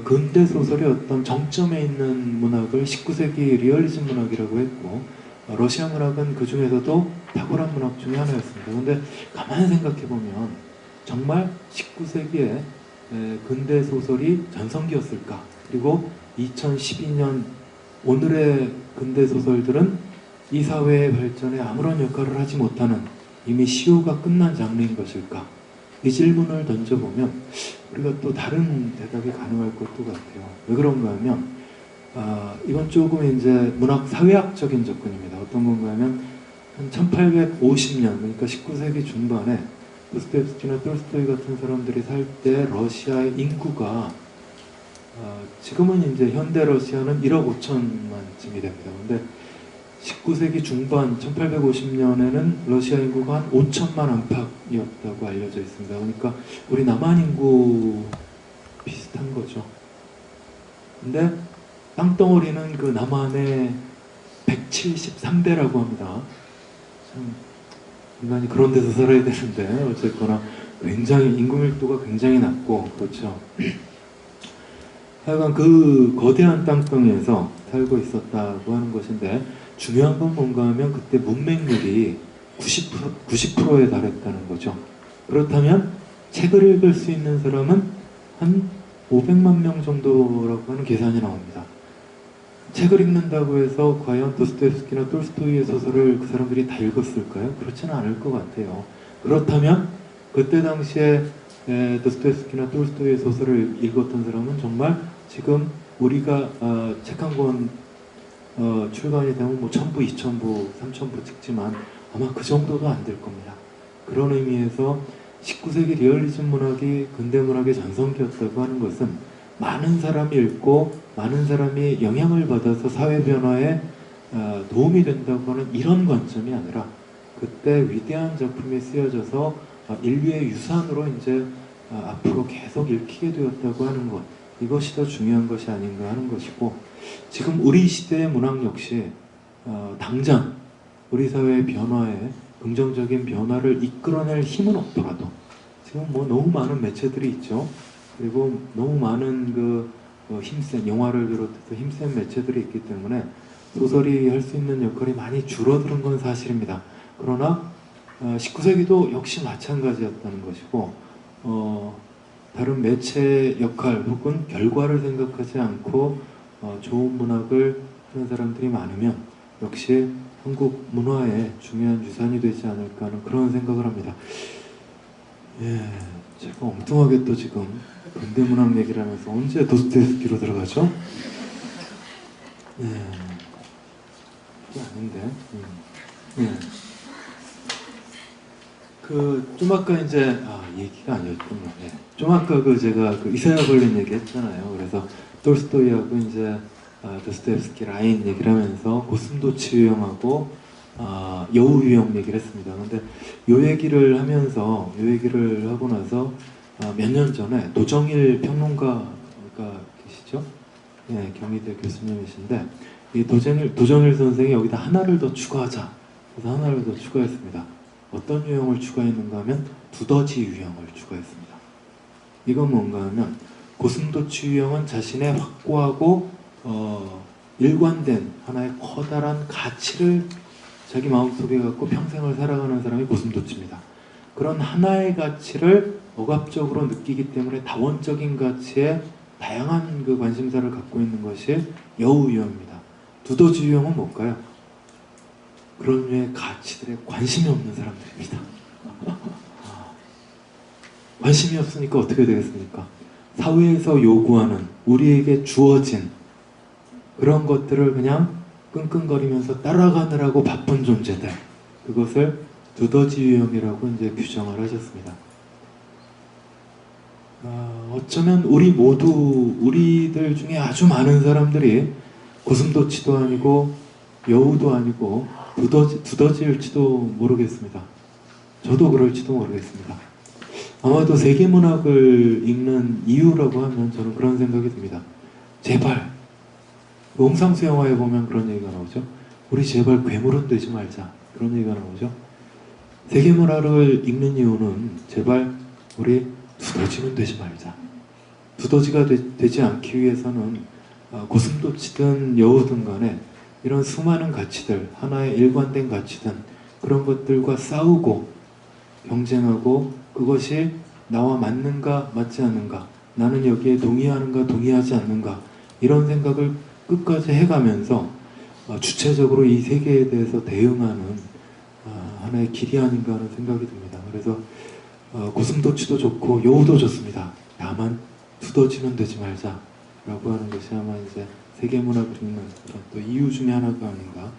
F: 근대 소설의 어떤 정점에 있는 문학을 19세기 리얼리즘 문학이라고 했고 러시아 문학은 그 중에서도 탁월한 문학 중에 하나였습니다. 근데 가만히 생각해보면 정말 19세기에 근대 소설이 전성기였을까? 그리고 2012년 오늘의 근대 소설들은 이 사회의 발전에 아무런 역할을 하지 못하는 이미 시효가 끝난 장르인 것일까? 이 질문을 던져보면 우리가 또 다른 대답이 가능할 것도 같아요. 왜 그런가 하면 이건 조금 이제 문학 사회학적인 접근입니다. 어떤 건가 하면 한 1850년, 그러니까 19세기 중반에 도스토옙스키나 톨스토이 같은 사람들이 살 때 러시아의 인구가 지금은 이제 현대 러시아는 1억 5천만쯤이 됩니다. 근데 19세기 중반 1850년에는 러시아 인구가 한 5천만 안팎이었다고 알려져 있습니다. 그러니까 우리 남한 인구 비슷한 거죠. 근데 땅덩어리는 그 남한의 173배라고 합니다. 참 인간이 그런 데서 살아야 되는데 어쨌거나 굉장히 인구 밀도가 굉장히 낮고 그렇죠. 하여간 그 거대한 땅덩이에서 살고 있었다고 하는 것인데 중요한 건 뭔가 하면 그때 문맹률이 90%에 달했다는 거죠. 그렇다면 책을 읽을 수 있는 사람은 한 500만 명 정도라고 하는 계산이 나옵니다. 책을 읽는다고 해서 과연 도스토옙스키나 톨스토이의 소설을 그 사람들이 다 읽었을까요? 그렇지는 않을 것 같아요. 그렇다면 그때 당시에 도스토옙스키나 톨스토이의 소설을 읽었던 사람은 정말 지금 우리가 책 한 권 출간이 되면 뭐 1000부, 2000부, 3000부 찍지만 아마 그 정도도 안 될 겁니다. 그런 의미에서 19세기 리얼리즘 문학이 근대 문학의 전성기였다고 하는 것은 많은 사람이 읽고 많은 사람이 영향을 받아서 사회 변화에 도움이 된다고 하는 이런 관점이 아니라 그때 위대한 작품이 쓰여져서 인류의 유산으로 이제 앞으로 계속 읽히게 되었다고 하는 것, 이것이 더 중요한 것이 아닌가 하는 것이고, 지금 우리 시대의 문학 역시 당장 우리 사회의 변화에 긍정적인 변화를 이끌어낼 힘은 없더라도 지금 뭐 너무 많은 매체들이 있죠. 그리고 너무 많은 힘센 영화를 비롯해서 힘센 매체들이 있기 때문에 소설이 할 수 있는 역할이 많이 줄어드는 건 사실입니다. 그러나 19세기도 역시 마찬가지였다는 것이고 다른 매체 역할 혹은 결과를 생각하지 않고 좋은 문학을 하는 사람들이 많으면 역시 한국 문화의 중요한 유산이 되지 않을까 하는 그런 생각을 합니다. 예, 제가 엉뚱하게 또 지금 근대 문학 얘기를 하면서 언제 도스토옙스키로 들어가죠? 예, 그게 아닌데. 예. 좀 아까 이제 얘기가 아니었군요. 예. 좀 아까 제가 이사야 벌린 얘기 했잖아요. 그래서 톨스토이하고 이제 도스토옙스키 라인 얘기를 하면서 고슴도치 유형하고 여우 유형 얘기를 했습니다. 근데 요 얘기를 하고 나서 몇 년 전에 도정일 평론가가 계시죠? 예, 경희대 교수님이신데 이 도정일 선생이 여기다 하나를 더 추가하자. 그래서 하나를 더 추가했습니다. 어떤 유형을 추가했는가 하면 두더지 유형을 추가했습니다. 이건 뭔가 하면 고슴도치 유형은 자신의 확고하고 일관된 하나의 커다란 가치를 자기 마음속에 갖고 평생을 살아가는 사람이 고슴도치입니다. 그런 하나의 가치를 억압적으로 느끼기 때문에 다원적인 가치에 다양한 관심사를 갖고 있는 것이 여우 유형입니다. 두더지 유형은 뭘까요? 그런 류의 가치들에 관심이 없는 사람들입니다. 관심이 없으니까 어떻게 되겠습니까? 사회에서 요구하는 우리에게 주어진 그런 것들을 그냥 끙끙거리면서 따라가느라고 바쁜 존재들, 그것을 두더지 유형이라고 이제 규정을 하셨습니다. 어쩌면 우리들 중에 아주 많은 사람들이 고슴도치도 아니고 여우도 아니고 두더지일지도 모르겠습니다. 저도 그럴지도 모르겠습니다. 아마도 세계문학을 읽는 이유라고 하면 저는 그런 생각이 듭니다. 제발 홍상수 영화에 보면 그런 얘기가 나오죠. 우리 제발 괴물은 되지 말자, 그런 얘기가 나오죠. 세계문학을 읽는 이유는 제발 우리 두더지는 되지 말자. 두더지가 되지 않기 위해서는 고슴도치든 여우든 간에 이런 수많은 가치들, 하나의 일관된 가치든 그런 것들과 싸우고 경쟁하고 그것이 나와 맞는가 맞지 않는가, 나는 여기에 동의하는가 동의하지 않는가, 이런 생각을 끝까지 해가면서 주체적으로 이 세계에 대해서 대응하는 하나의 길이 아닌가 하는 생각이 듭니다. 그래서 고슴도치도 좋고 여우도 좋습니다. 다만 두더지는 되지 말자라고 하는 것이 아마 이제 세계문학을 읽는 또 이유 중에 하나가 아닌가,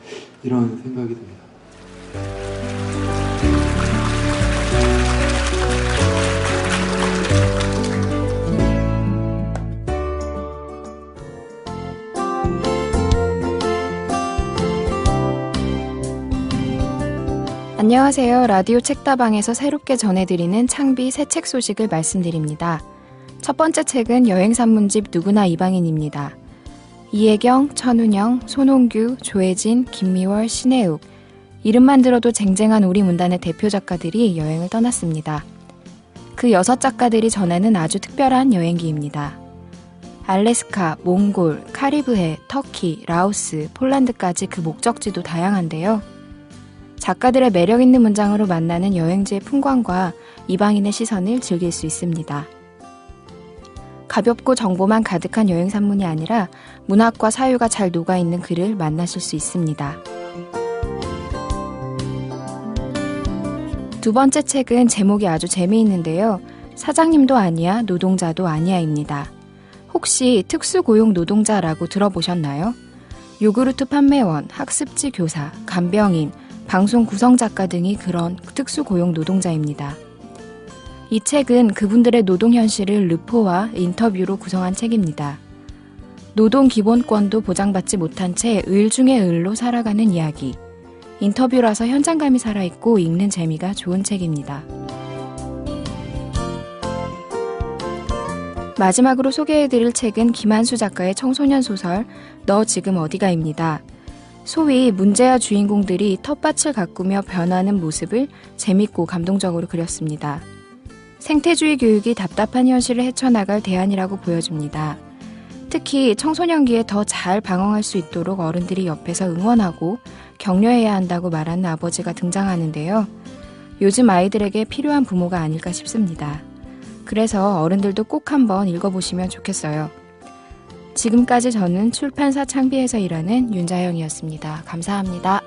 F: 이런 생각이 듭니다.
G: 안녕하세요. 라디오 책다방에서 새롭게 전해드리는 창비 새 책 소식을 말씀드립니다. 첫 번째 책은 여행산문집 누구나 이방인입니다. 이혜경, 천운영, 손홍규, 조혜진, 김미월, 신혜욱, 이름만 들어도 쟁쟁한 우리 문단의 대표 작가들이 여행을 떠났습니다. 그 6작가들이 전하는 아주 특별한 여행기입니다. 알래스카, 몽골, 카리브해, 터키, 라오스, 폴란드까지 그 목적지도 다양한데요. 작가들의 매력있는 문장으로 만나는 여행지의 풍광과 이방인의 시선을 즐길 수 있습니다. 가볍고 정보만 가득한 여행산문이 아니라 문학과 사유가 잘 녹아있는 글을 만나실 수 있습니다. 두 번째 책은 제목이 아주 재미있는데요. 사장님도 아니야, 노동자도 아니야입니다. 혹시 특수고용 노동자라고 들어보셨나요? 요구르트 판매원, 학습지 교사, 간병인, 방송 구성작가 등이 그런 특수고용 노동자입니다. 이 책은 그분들의 노동 현실을 르포와 인터뷰로 구성한 책입니다. 노동 기본권도 보장받지 못한 채 을 중에 을로 살아가는 이야기. 인터뷰라서 현장감이 살아있고 읽는 재미가 좋은 책입니다. 마지막으로 소개해드릴 책은 김한수 작가의 청소년 소설 너 지금 어디가입니다. 소위 문제아 주인공들이 텃밭을 가꾸며 변하는 모습을 재밌고 감동적으로 그렸습니다. 생태주의 교육이 답답한 현실을 헤쳐나갈 대안이라고 보여줍니다. 특히 청소년기에 더 잘 방어할 수 있도록 어른들이 옆에서 응원하고 격려해야 한다고 말하는 아버지가 등장하는데요. 요즘 아이들에게 필요한 부모가 아닐까 싶습니다. 그래서 어른들도 꼭 한번 읽어보시면 좋겠어요. 지금까지 저는 출판사 창비에서 일하는 윤자영이었습니다. 감사합니다.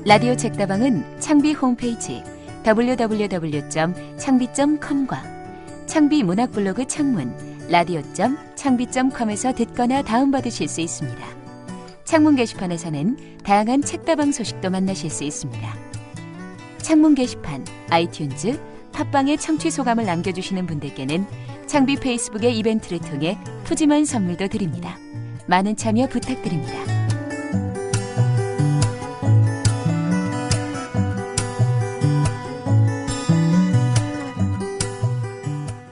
B: 라디오 책다방은 창비 홈페이지 www.창비.com과 창비 문학 블로그 창문 radio.창비.com에서 듣거나 다운받으실 수 있습니다. 창문 게시판에서는 다양한 책다방 소식도 만나실 수 있습니다. 창문 게시판, 아이튠즈, 팟빵에 청취 소감을 남겨주시는 분들께는 창비 페이스북의 이벤트를 통해 푸짐한 선물도 드립니다. 많은 참여 부탁드립니다.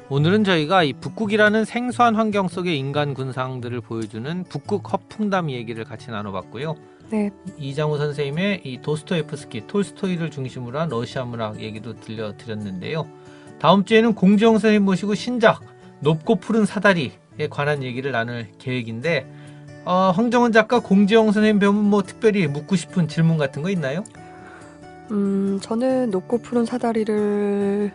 C: 오늘은 저희가 이 북극이라는 생소한 환경 속의 인간 군상들을 보여주는 북극 허풍담 얘기를 같이 나눠봤고요.
D: 네.
C: 이장우 선생님의 이 도스토옙스키, 톨스토이를 중심으로 한 러시아 문학 얘기도 들려드렸는데요. 다음 주에는 공지영 선생님 모시고 신작 높고 푸른 사다리에 관한 얘기를 나눌 계획인데 황정은 작가, 공지영 선생님 배우면 뭐 특별히 묻고 싶은 질문 같은 거 있나요?
D: 저는 높고 푸른 사다리를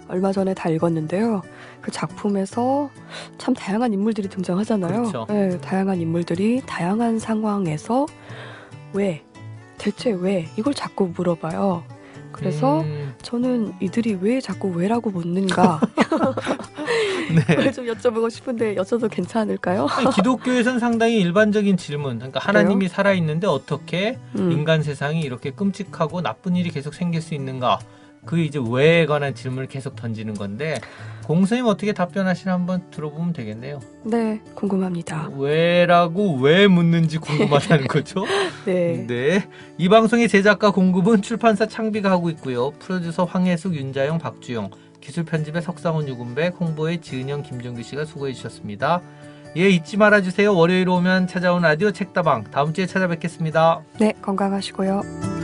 D: 얼마 전에 다 읽었는데요. 그 작품에서 참 다양한 인물들이 등장하잖아요.
C: 그렇죠.
D: 네, 다양한 인물들이 다양한 상황에서 왜, 대체 왜 이걸 자꾸 물어봐요. 그래서 저는 이들이 왜 자꾸 왜라고 묻는가
C: 네.
D: 좀 여쭤보고 싶은데 여쭤도 괜찮을까요?
C: 기독교에서는 상당히 일반적인 질문. 그러니까 하나님이 살아있는데 어떻게 인간 세상이 이렇게 끔찍하고 나쁜 일이 계속 생길 수 있는가? 그게 이제 왜에 관한 질문을 계속 던지는 건데 공선생님 어떻게 답변하시나 한번 들어보면 되겠네요.
D: 네, 궁금합니다.
C: 왜라고 왜 묻는지 궁금하다는 거죠.
D: 네.
C: 네. 이 방송의 제작과 공급은 출판사 창비가 하고 있고요. 프로듀서 황혜숙, 윤자영, 박주영, 기술 편집의 석상훈, 유군백, 홍보의 지은영, 김정규 씨가 수고해 주셨습니다. 예, 잊지 말아주세요. 월요일 오면 찾아온 라디오 책다방. 다음 주에 찾아뵙겠습니다.
D: 네, 건강하시고요.